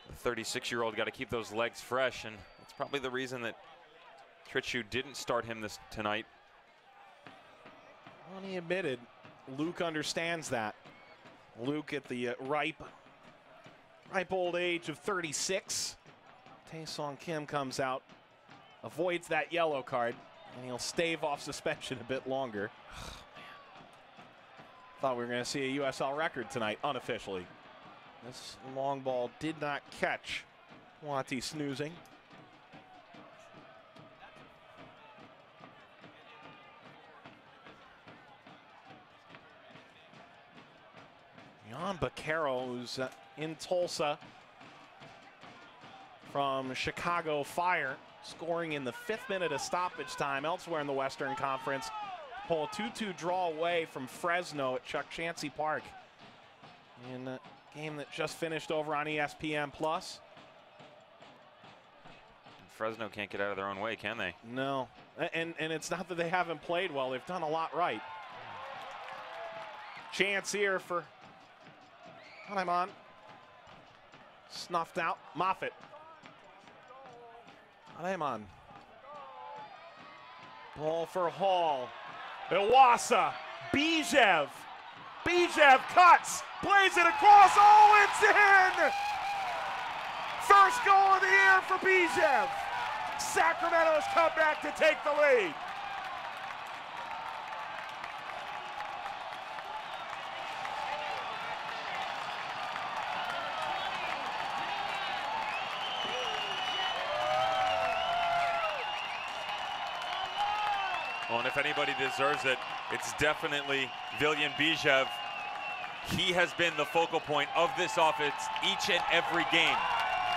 B: The 36-year-old got to keep those legs fresh, and that's probably the reason that Tritchu didn't start him tonight.
A: Well, he admitted Luke understands that. Luke at the ripe old age of 36. Tae-Sung Kim comes out, avoids that yellow card, and he'll stave off suspension a bit longer. Oh, man. Thought we were going to see a USL record tonight, unofficially. This long ball did not catch Wati snoozing. Jan Baquero, who's in Tulsa from Chicago Fire, scoring in the 5th minute of stoppage time elsewhere in the Western Conference. Pull a 2-2 draw away from Fresno at Chuck Chansey Park in a game that just finished over on ESPN+.
B: Fresno can't get out of their own way, can they?
A: No, and it's not that they haven't played well. They've done a lot right. Chance here for Aleman. Snuffed out. Moffitt. Aleman. Ball for Hall. Iwasa. Bijev. Bijev cuts. Plays it across. Oh, it's in! First goal of the year for Bijev. Sacramento's come back to take the lead.
B: Well, and if anybody deserves it, it's definitely Viljan Bijev. He has been the focal point of this offense each and every game.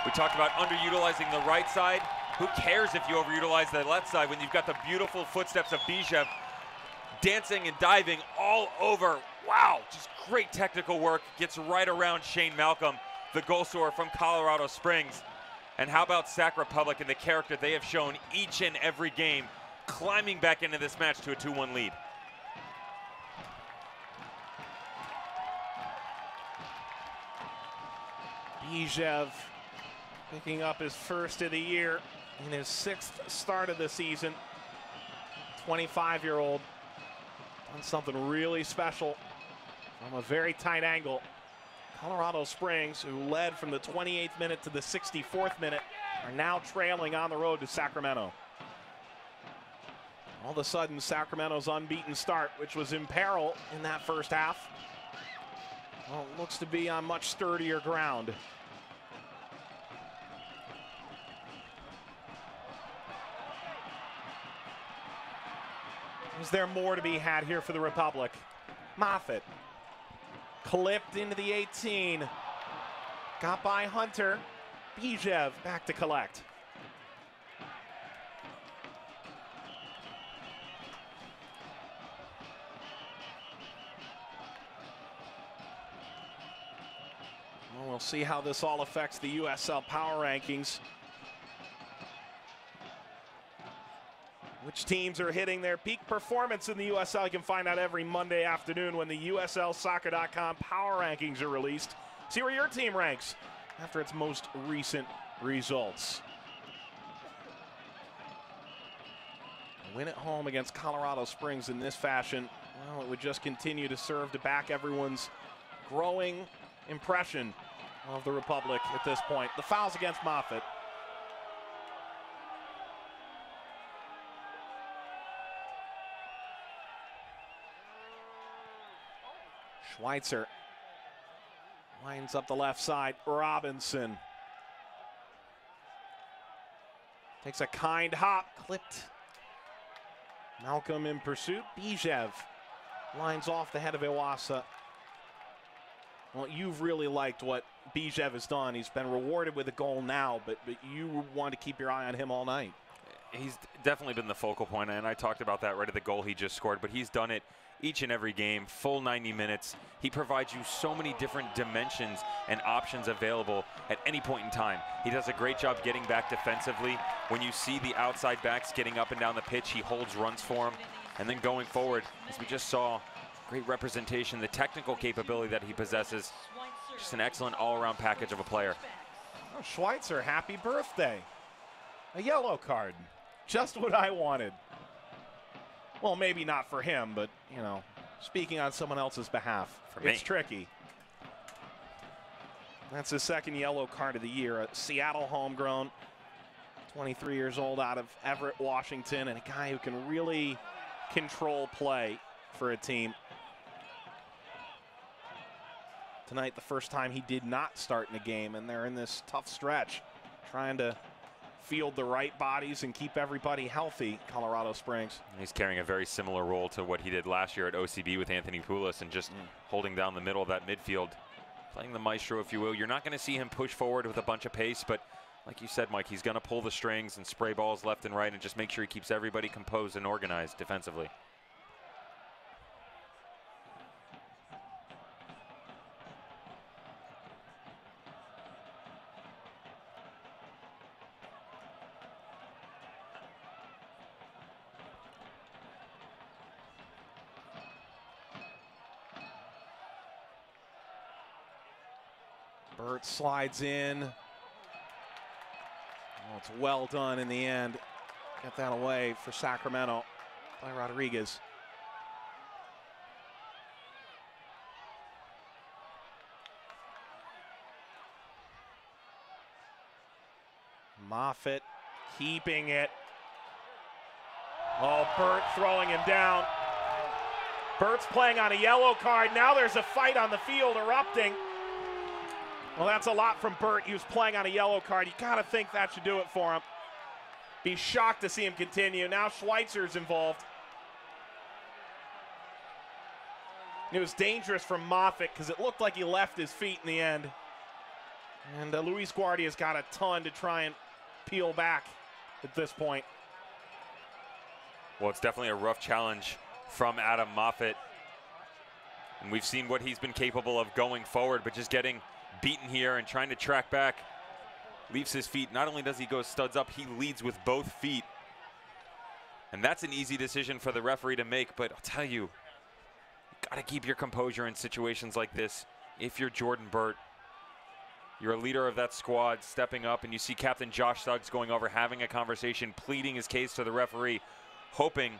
B: We talked about underutilizing the right side. Who cares if you overutilize the left side when you've got the beautiful footsteps of Bijev dancing and diving all over. Wow, just great technical work. Gets right around Shane Malcolm, the goal scorer from Colorado Springs. And how about Sac Republic and the character they have shown each and every game, climbing back into this match to a 2-1 lead.
A: Bijev picking up his first of the year in his 6th start of the season. 25-year-old done something really special from a very tight angle. Colorado Springs, who led from the 28th minute to the 64th minute, are now trailing on the road to Sacramento. All of a sudden, Sacramento's unbeaten start, which was in peril in that first half, well, it looks to be on much sturdier ground. Is there more to be had here for the Republic? Moffitt clipped into the 18. Got by Hunter. Bijev back to collect. Well, we'll see how this all affects the USL Power Rankings. Which teams are hitting their peak performance in the USL? You can find out every Monday afternoon when the USLsoccer.com Power Rankings are released. See where your team ranks after its most recent results. A win at home against Colorado Springs in this fashion, well, it would just continue to serve to back everyone's growing impression of the Republic at this point. The fouls against Moffitt. Schweitzer lines up the left side. Robinson takes a kind hop, clipped. Malcolm in pursuit. Bijev lines off the head of Iwasa. Well, you've really liked what Bijev has done. He's been rewarded with a goal now, but you want to keep your eye on him all night.
B: He's definitely been the focal point, and I talked about that right at the goal he just scored, but he's done it each and every game, full 90 minutes. He provides you so many different dimensions and options available at any point in time. He does a great job getting back defensively. When you see the outside backs getting up and down the pitch, he holds runs for them. And then going forward, as we just saw, great representation, the technical capability that he possesses. Just an excellent all-around package of a player.
A: Oh, Schweitzer, happy birthday. A yellow card. Just what I wanted. Well, maybe not for him, but, you know, speaking on someone else's behalf.
B: For me.
A: It's tricky. That's his second yellow card of the year. A Seattle homegrown, 23 years old, out of Everett, Washington, and a guy who can really control play for a team. Tonight, the first time he did not start in a game, and they're in this tough stretch, trying to field the right bodies and keep everybody healthy, Colorado Springs.
B: He's carrying a very similar role to what he did last year at OCB with Anthony Poulos, and just holding down the middle of that midfield, playing the maestro, if you will. You're not going to see him push forward with a bunch of pace, but like you said, Mike, he's going to pull the strings and spray balls left and right and just make sure he keeps everybody composed and organized defensively.
A: Burt slides in. Oh, it's well done in the end. Get that away for Sacramento by Rodriguez. Moffitt keeping it. Oh, Burt throwing him down. Burt's playing on a yellow card. Now there's a fight on the field erupting. Well, that's a lot from Burt. He was playing on a yellow card. You got to think that should do it for him. Be shocked to see him continue. Now Schweitzer's involved. It was dangerous from Moffitt because it looked like he left his feet in the end. And Luis Guardia's got a ton to try and peel back at this point.
B: Well, it's definitely a rough challenge from Adam Moffitt. And we've seen what he's been capable of going forward, but just getting beaten here and trying to track back, leaves his feet. Not only does he go studs up, he leads with both feet. And that's an easy decision for the referee to make, but I'll tell you, you gotta keep your composure in situations like this. If you're Jordan Burt, you're a leader of that squad, stepping up, and you see Captain Josh Suggs going over, having a conversation, pleading his case to the referee, hoping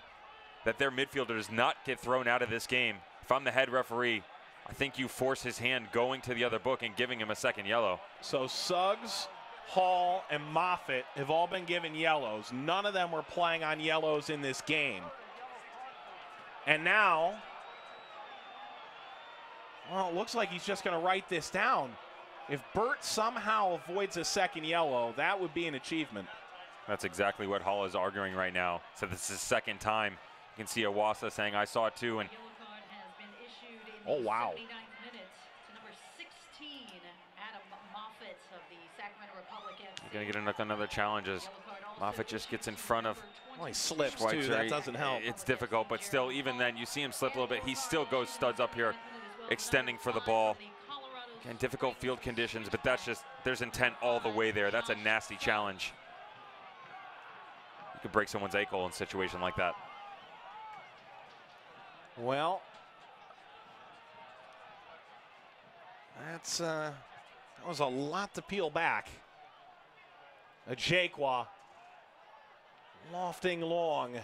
B: that their midfielder does not get thrown out of this game. If I'm the head referee, I think you force his hand going to the other book and giving him a second yellow.
A: So Suggs, Hall, and Moffitt have all been given yellows. None of them were playing on yellows in this game. And now, well, it looks like he's just going to write this down. If Burt somehow avoids a second yellow, that would be an achievement.
B: That's exactly what Hall is arguing right now. So this is his second time. You can see Iwasa saying, I saw it too. And
A: oh, wow.
B: You're going to get another challenge as Moffitt just gets in front of.
A: Well, he slips
B: Schweitzer.
A: too. That doesn't help.
B: It's difficult, but still, even then, you see him slip a little bit. He still goes studs up here, extending for the ball. Again, difficult field conditions, but that's just, there's intent all the way there. That's a nasty challenge. You could break someone's ankle in a situation like that.
A: Well, That was a lot to peel back. Ajayqua lofting long.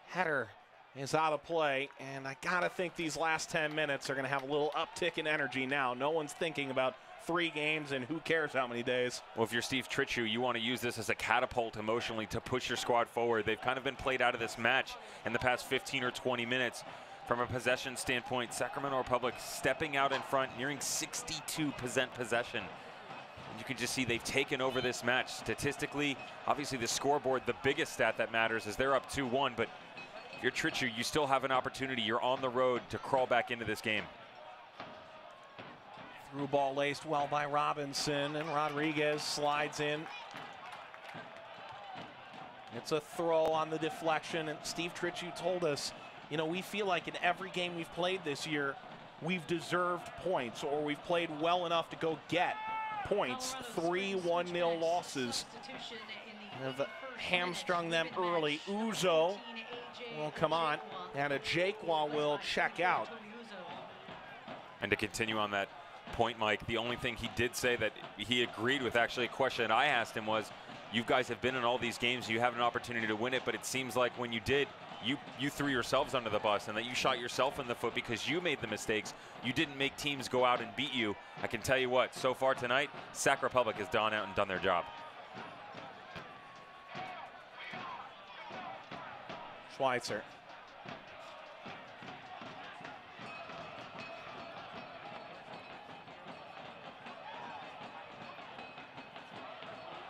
A: Header is out of play, and I gotta think these last 10 minutes are gonna have a little uptick in energy now. No one's thinking about 3 games and who cares how many days.
B: Well, if you're Steve Tritchu, you want to use this as a catapult emotionally to push your squad forward. They've kind of been played out of this match in the past 15 or 20 minutes. From a possession standpoint, Sacramento Republic stepping out in front, nearing 62% possession. And you can just see they've taken over this match. Statistically, obviously the scoreboard, the biggest stat that matters is they're up 2-1, but if you're Tritchu, you still have an opportunity. You're on the road to crawl back into this game.
A: Through ball laced well by Robinson, and Rodriguez slides in. It's a throw on the deflection, and Steve Tritchu told us, you know, we feel like in every game we've played this year, we've deserved points, or we've played well enough to go get points. 3 1-0 losses have hamstrung them early. Uzo will come on, and Ajayqua will check out.
B: And to continue on that point, Mike, the only thing he did say that he agreed with, actually a question I asked him was, you guys have been in all these games, you have an opportunity to win it, but it seems like when you did, you threw yourselves under the bus, and that you shot yourself in the foot because you made the mistakes. You didn't make teams go out and beat you. I can tell you what, so far tonight, Sac Republic has gone out and done their job.
A: Schweitzer.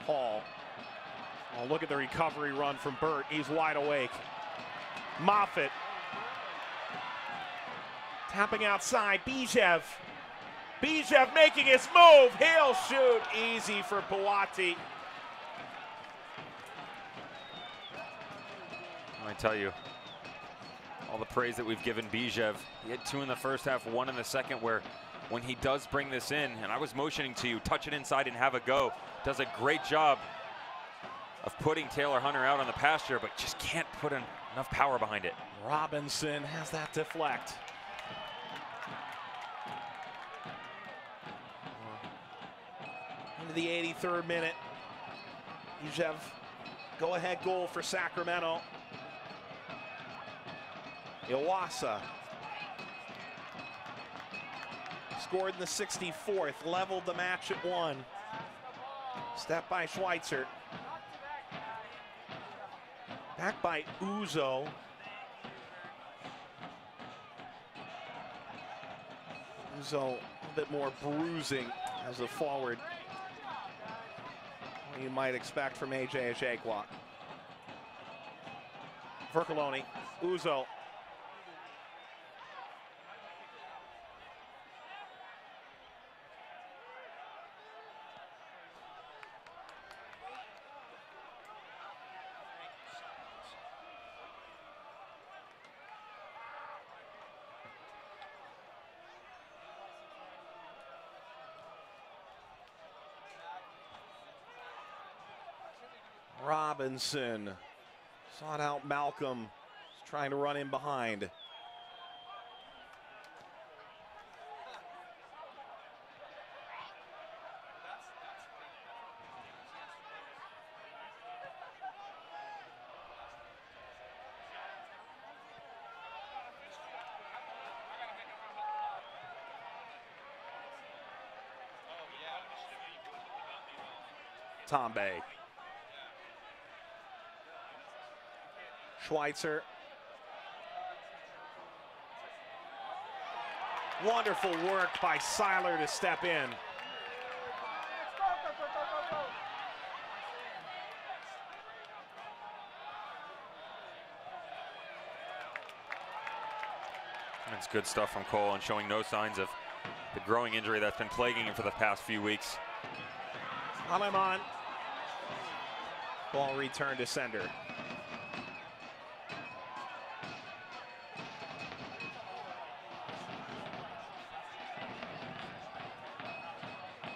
A: Hall. Oh, look at the recovery run from Burt. He's wide awake. Moffitt. Tapping outside. Bijev. Bijev making his move. He'll shoot. Easy for Buati.
B: I tell you, all the praise that we've given Bijev. He had 2 in the first half, 1 in the second, where when he does bring this in, and I was motioning to you, touch it inside and have a go, does a great job of putting Taylor Hunter out on the pasture, but just can't put enough power behind it.
A: Robinson has that deflect. Into the 83rd minute. Bijev, go-ahead goal for Sacramento. Iwasa scored in the 64th, leveled the match at 1. Step by Schweitzer. Back by Uzo. Uzo a little bit more bruising as a forward. What you might expect from AJ Ajayqua. Vercoloni, Uzo. Robinson sought out Malcolm. He's trying to run in behind. Tombe. Schweitzer. Wonderful work by Seiler to step in.
B: That's good stuff from Cole, and showing no signs of the growing injury that's been plaguing him for the past few weeks.
A: Aleman. Ball returned to sender.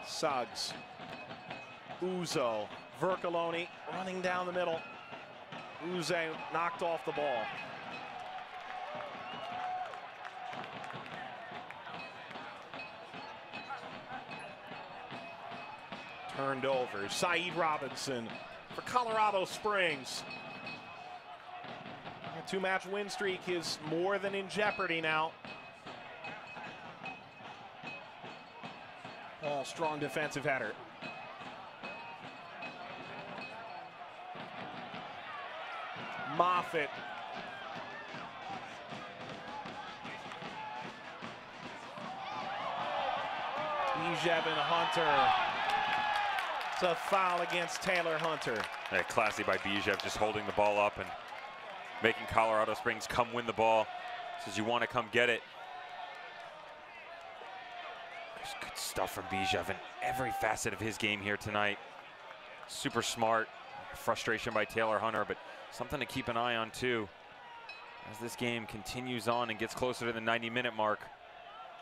A: Suggs. Uzo. Vercoloni running down the middle. Uzo knocked off the ball. Turned over. Saeed Robinson for Colorado Springs. A two-match win streak is more than in jeopardy now. Oh, strong defensive header. Moffitt. Bijev and Hunter. It's a foul against Taylor Hunter.
B: Yeah, classy by Bijev, just holding the ball up and making Colorado Springs come win the ball. Says you want to come get it. There's good stuff from Bijev in every facet of his game here tonight. Super smart. Frustration by Taylor Hunter, but something to keep an eye on too as this game continues on and gets closer to the 90-minute mark.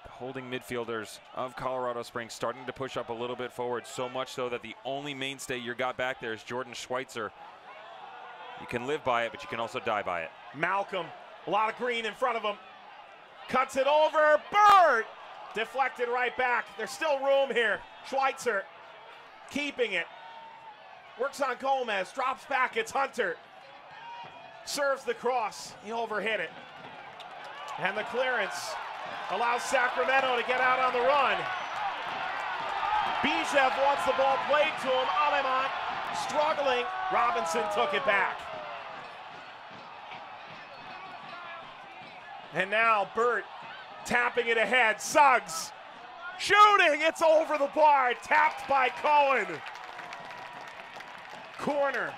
B: The holding midfielders of Colorado Springs starting to push up a little bit forward, so much so that the only mainstay you got back there is Jordan Schweitzer. You can live by it, but you can also die by it.
A: Malcolm, a lot of green in front of him. Cuts it over, Burt! Deflected right back. There's still room here. Schweitzer keeping it. Works on Gomez, drops back, it's Hunter. Serves the cross, he overhit it. And the clearance allows Sacramento to get out on the run. Bijev wants the ball played to him. Alemant struggling. Robinson took it back. And now Burt tapping it ahead. Suggs shooting. It's over the bar. Tapped by Cohen. Corner.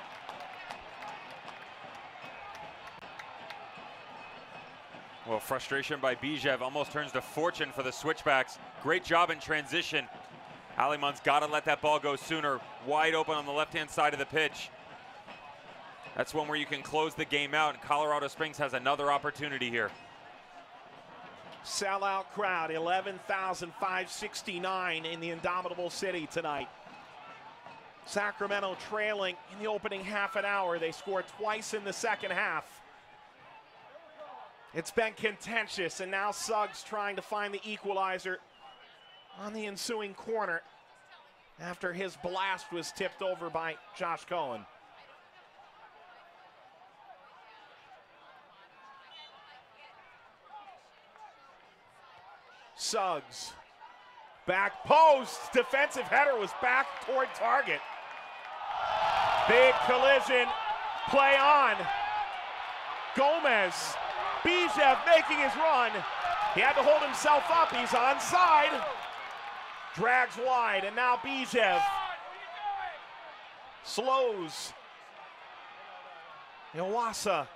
B: Well, frustration by Bijev almost turns to fortune for the Switchbacks. Great job in transition. Aleman's got to let that ball go sooner. Wide open on the left-hand side of the pitch. That's one where you can close the game out, and Colorado Springs has another opportunity here.
A: Sellout crowd, 11,569 in the Indomitable City tonight. Sacramento trailing in the opening half an hour. They scored twice in the second half. It's been contentious, and now Suggs trying to find the equalizer on the ensuing corner after his blast was tipped over by Josh Cohen. Suggs, back post, defensive header was back toward target. Big collision, play on. Gomez, Bijev making his run. He had to hold himself up, he's onside. Drags wide, and now Bijev slows. Iwasa,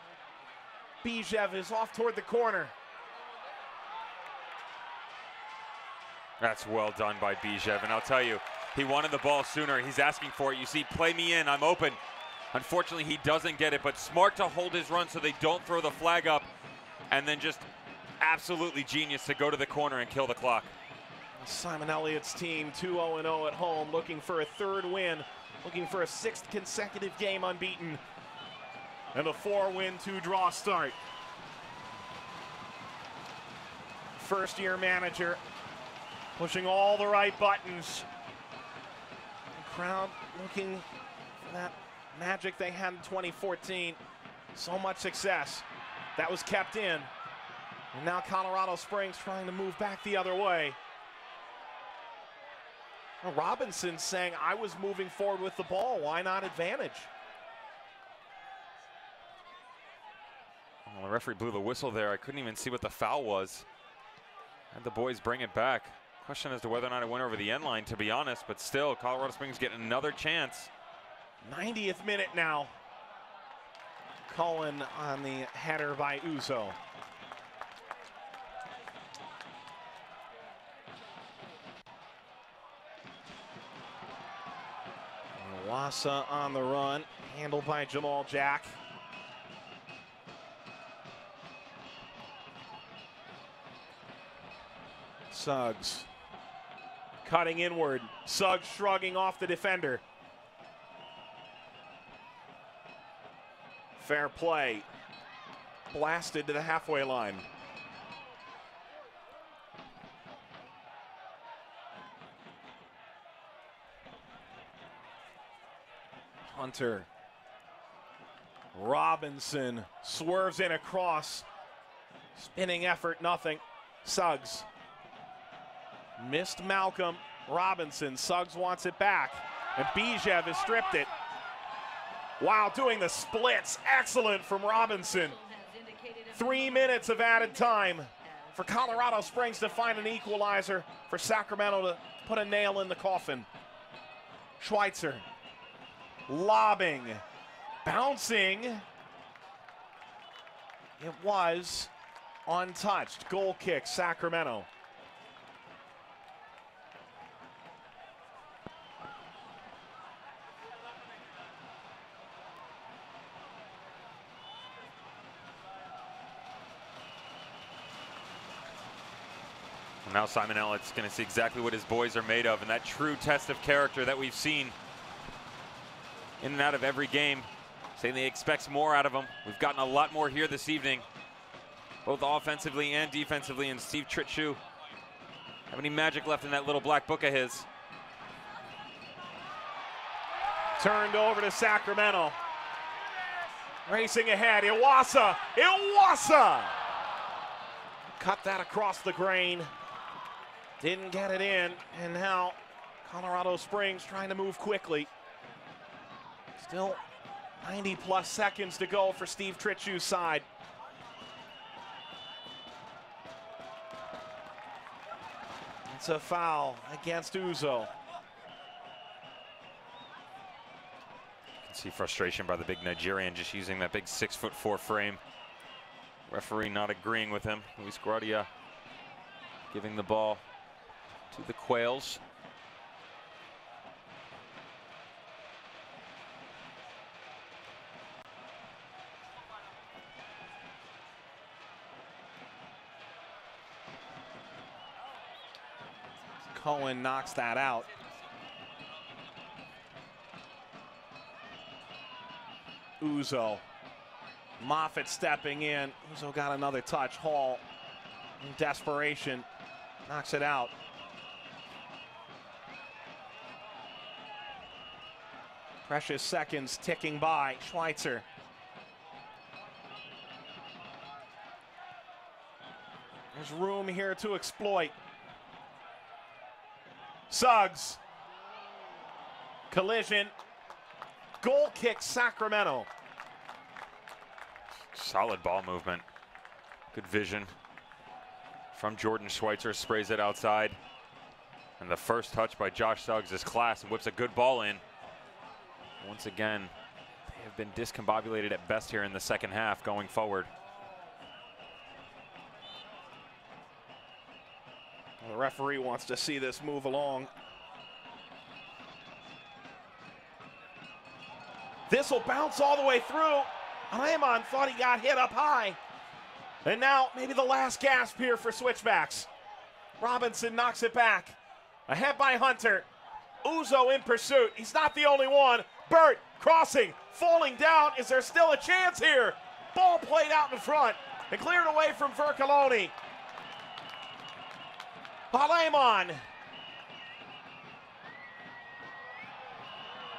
A: Bijev is off toward the corner.
B: That's well done by Bijev, and I'll tell you, he wanted the ball sooner. He's asking for it. You see, play me in, I'm open. Unfortunately, he doesn't get it, but smart to hold his run so they don't throw the flag up, and then just absolutely genius to go to the corner and kill the clock.
A: Simon Elliott's team 2-0 at home, looking for a third win, looking for a sixth consecutive game unbeaten, and a 4-win, 2-draw start. First-year manager pushing all the right buttons. The crowd looking for that magic they had in 2014. So much success. That was kept in. And now Colorado Springs trying to move back the other way. Well, Robinson saying, I was moving forward with the ball. Why not advantage?
B: Well, the referee blew the whistle there. I couldn't even see what the foul was. Had the boys bring it back. Question as to whether or not it went over the end line, to be honest, but still, Colorado Springs getting another chance.
A: 90th minute now. Cohen on the header by Uzo. Wassa on the run, handled by Jamal Jack. Suggs cutting inward. Suggs shrugging off the defender. Fair play. Blasted to the halfway line. Hunter. Robinson swerves in across. Spinning effort, nothing. Suggs. Missed Malcolm. Robinson. Suggs wants it back. And Bijev has stripped it. Wow, doing the splits. Excellent from Robinson. 3 minutes of added time for Colorado Springs to find an equalizer, for Sacramento to put a nail in the coffin. Schweitzer. Lobbing. Bouncing. It was untouched. Goal kick, Sacramento.
B: Now Simon Elliott's going to see exactly what his boys are made of, and that true test of character that we've seen in and out of every game, saying he expects more out of them. We've gotten a lot more here this evening, both offensively and defensively, and Steve Trittschuh have any magic left in that little black book of his.
A: Turned over to Sacramento. Racing ahead, Iwasa! Iwasa! Cut that across the grain. Didn't get it in, and now Colorado Springs trying to move quickly. Still 90-plus seconds to go for Steve Trittschuh's side. It's a foul against Uzo.
B: You can see frustration by the big Nigerian, just using that big 6'4" frame. Referee not agreeing with him. Luis Guardia giving the ball to the Quails.
A: Cohen knocks that out. Uzo. Moffitt stepping in. Uzo got another touch. Hall, in desperation, knocks it out. Precious seconds ticking by. Schweitzer. There's room here to exploit. Suggs. Collision. Goal kick, Sacramento.
B: Solid ball movement. Good vision from Jordan Schweitzer. Sprays it outside. And the first touch by Josh Suggs is class and whips a good ball in. Once again, they have been discombobulated at best here in the second half going forward.
A: The referee wants to see this move along. This will bounce all the way through. Raymond thought he got hit up high. And now maybe the last gasp here for Switchbacks. Robinson knocks it back. Ahead by Hunter. Uzo in pursuit. He's not the only one. Burt crossing, falling down. Is there still a chance here? Ball played out in front and cleared away from Vercoloni. Alemán.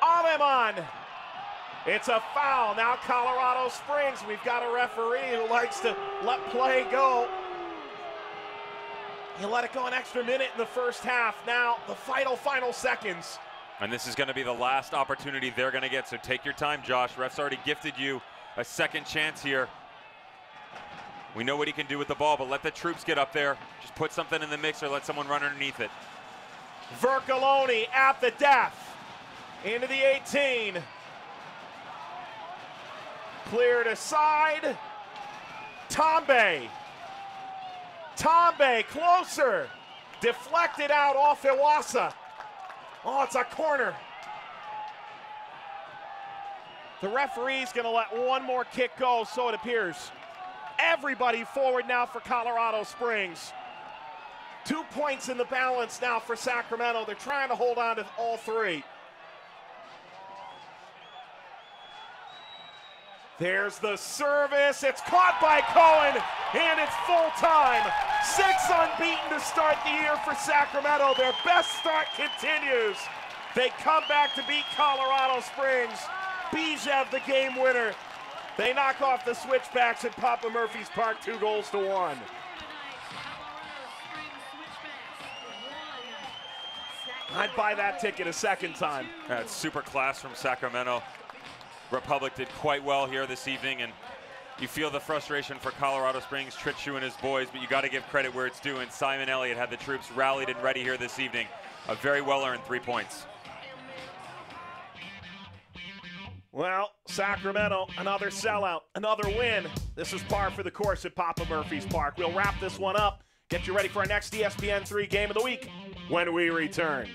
A: Alemán. It's a foul. Now Colorado Springs. We've got a referee who likes to let play go. He let it go an extra minute in the first half. Now the final seconds.
B: And this is going to be the last opportunity they're going to get, so take your time, Josh. Ref's already gifted you a second chance here. We know what he can do with the ball, but let the troops get up there. Just put something in the mix or let someone run underneath it.
A: Vercoloni at the death. Into the 18. Cleared aside. Tombe. Tombe closer. Deflected out off Iwasa. Oh, it's a corner. The referee's going to let one more kick go, so it appears. Everybody forward now for Colorado Springs. 2 points in the balance now for Sacramento. They're trying to hold on to all three. There's the service. It's caught by Cohen, and it's full time. 6 unbeaten to start the year for Sacramento. Their best start continues. They come back to beat Colorado Springs Bijev, the game winner. They knock off the Switchbacks at Papa Murphy's Park 2-1. I'd buy that ticket a second time.
B: That's super class from Sacramento. Republic did quite well here this evening, and you feel the frustration for Colorado Springs, Trichu and his boys, but you got to give credit where it's due, and Simon Elliott had the troops rallied and ready here this evening. A very well-earned 3 points.
A: Well, Sacramento, another sellout, another win. This is par for the course at Papa Murphy's Park. We'll wrap this one up, get you ready for our next ESPN3 game of the week when we return.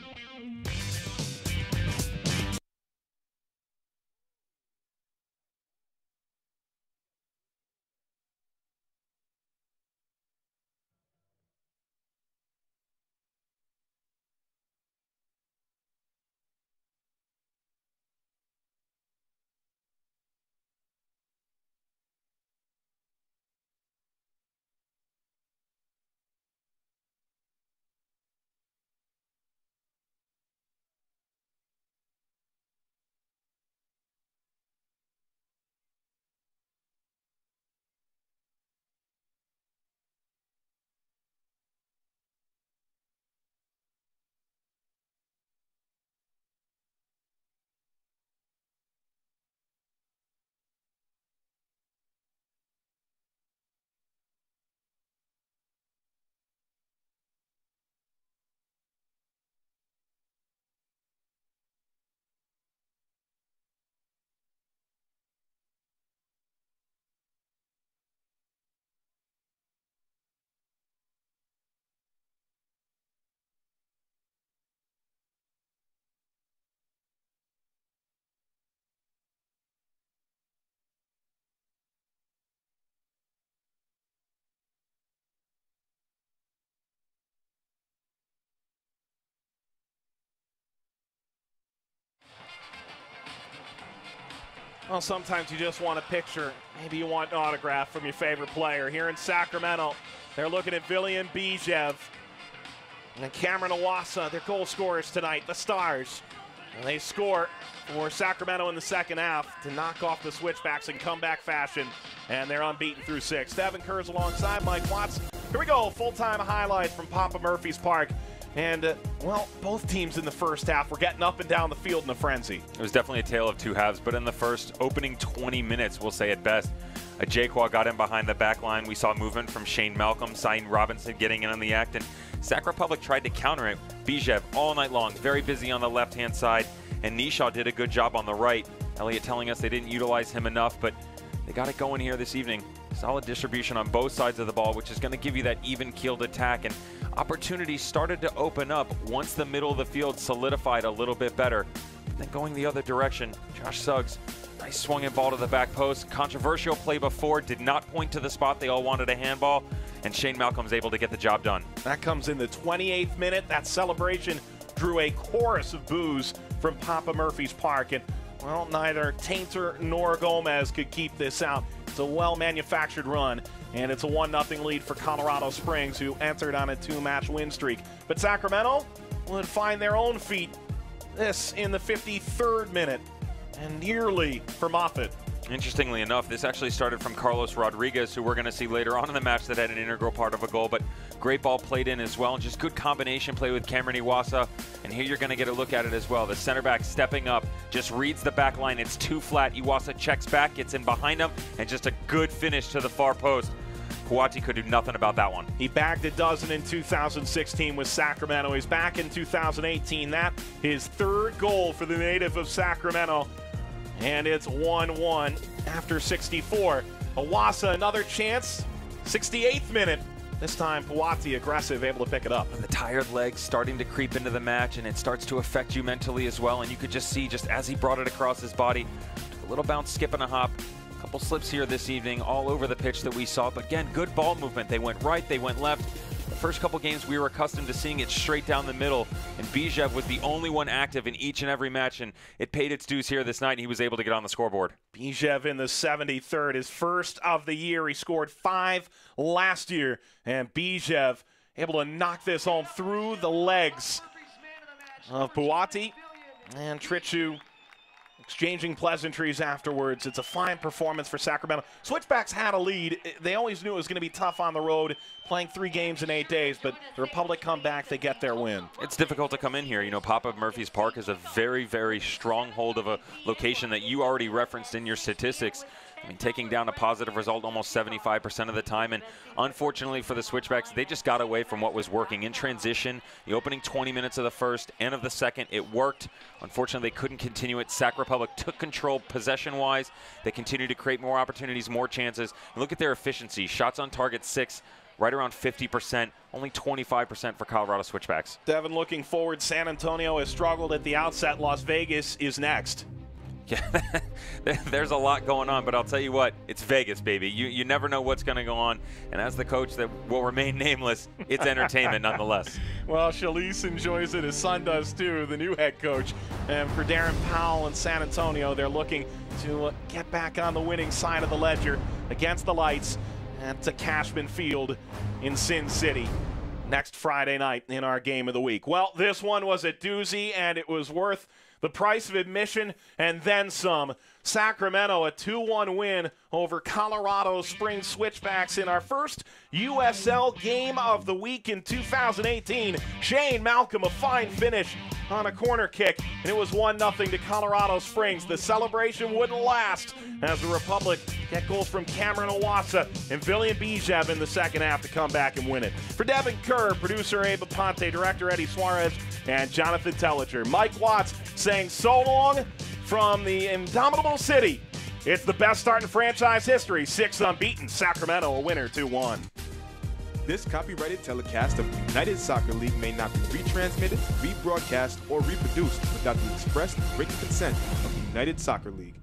A: Well, sometimes you just want a picture. Maybe you want an autograph from your favorite player. Here in Sacramento, they're looking at Villian Bijev and Cameron Iwasa, their goal scorers tonight, the Stars. And they score for Sacramento in the second half to knock off the Switchbacks in comeback fashion, and they're unbeaten through 6. Devin Kerr's alongside Mike Watts. Here we go, full-time highlights from Papa Murphy's Park. And, well, both teams in the first half were getting up and down the field in a frenzy. It
B: was definitely a tale of two halves, but in the first opening 20 minutes, we'll say at best, Jaquan got in behind the back line. We saw movement from Shane Malcolm, Cyan Robinson getting in on the act, and Sac Republic tried to counter it. Bijev all night long, very busy on the left-hand side, and Nishaw did a good job on the right. Elliott telling us they didn't utilize him enough, but they got it going here this evening. Solid distribution on both sides of the ball, which is going to give you that even-keeled attack, and opportunities started to open up once the middle of the field solidified a little bit better. But then going the other direction, Josh Suggs, nice swinging ball to the back post. Controversial play before, did not point to the spot they all wanted a handball, and Shane Malcolm's able to get the job done.
A: That comes in the 28th minute. That celebration drew a chorus of boos from Papa Murphy's Park, and, well, neither Tainter nor Gomez could keep this out. It's a well-manufactured run, and it's a 1-0 lead for Colorado Springs, who entered on a 2-match win streak. But Sacramento would find their own feet, this in the 53rd minute, and nearly for Moffitt.
B: Interestingly enough, this actually started from Carlos Rodriguez, who we're going to see later on in the match that had an integral part of a goal, but great ball played in as well, and just good combination play with Cameron Iwasa. And here you're going to get a look at it as well. The center back stepping up, just reads the back line. It's too flat. Iwasa checks back, gets in behind him, and just a good finish to the far post. Puati could do nothing about that one.
A: He bagged a dozen in 2016 with Sacramento. He's back in 2018. That his third goal for the native of Sacramento. And it's 1-1 after 64. Iwasa, another chance. 68th minute. This time, Puati aggressive, able to pick it up.
B: And the tired legs starting to creep into the match, and it starts to affect you mentally as well. And you could just see, just as he brought it across his body, a little bounce, skip, and a hop. A couple slips here this evening, all over the pitch that we saw. But again, good ball movement. They went right, they went left. The first couple games, we were accustomed to seeing it straight down the middle, and Bijev was the only one active in each and every match, and it paid its dues here this night, and he was able to get on the scoreboard.
A: Bijev in the 73rd, his first of the year. He scored 5 last year, and Bijev able to knock this home through the legs of Puati, and Trichu exchanging pleasantries afterwards. It's a fine performance for Sacramento. Switchbacks had a lead. They always knew it was going to be tough on the road, playing 3 games in 8 days, but the Republic come back, they get their win.
B: It's difficult to come in here. You know, Pop-Up Murphy's Park is a very, very stronghold of a location that you already referenced in your statistics. I mean, taking down a positive result almost 75% of the time, and unfortunately for the Switchbacks, they just got away from what was working. In transition, the opening 20 minutes of the first and of the second, it worked. Unfortunately, they couldn't continue it. Sac Republic took control possession-wise. They continued to create more opportunities, more chances. And look at their efficiency. Shots on target 6, right around 50%, only 25% for Colorado Switchbacks.
A: Devin, looking forward, San Antonio has struggled at the outset. Las Vegas is next.
B: Yeah, there's a lot going on, but I'll tell you what, it's Vegas, baby. You never know what's going to go on, and as the coach that will remain nameless, it's entertainment nonetheless.
A: Well, Shalise enjoys it. His son does too, the new head coach. And for Darren Powell in San Antonio, they're looking to get back on the winning side of the ledger against the Lights at Cashman Field in Sin City next Friday night in our game of the week. Well, this one was a doozy, and it was worth the price of admission and then some. Sacramento, a 2-1 win over Colorado Springs Switchbacks in our first USL game of the week in 2018. Shane Malcolm, a fine finish on a corner kick, and it was 1-0 to Colorado Springs. The celebration wouldn't last as the Republic get goals from Cameron Owasa and Villian Bijev in the second half to come back and win it. For Devin Kerr, producer Abe Aponte, director Eddie Suarez, and Jonathan Telliger, Mike Watts saying so long from the indomitable city. It's the best start in franchise history. 6 unbeaten. Sacramento a winner 2-1.
F: This copyrighted telecast of the United Soccer League may not be retransmitted, rebroadcast, or reproduced without the express written consent of the United Soccer League.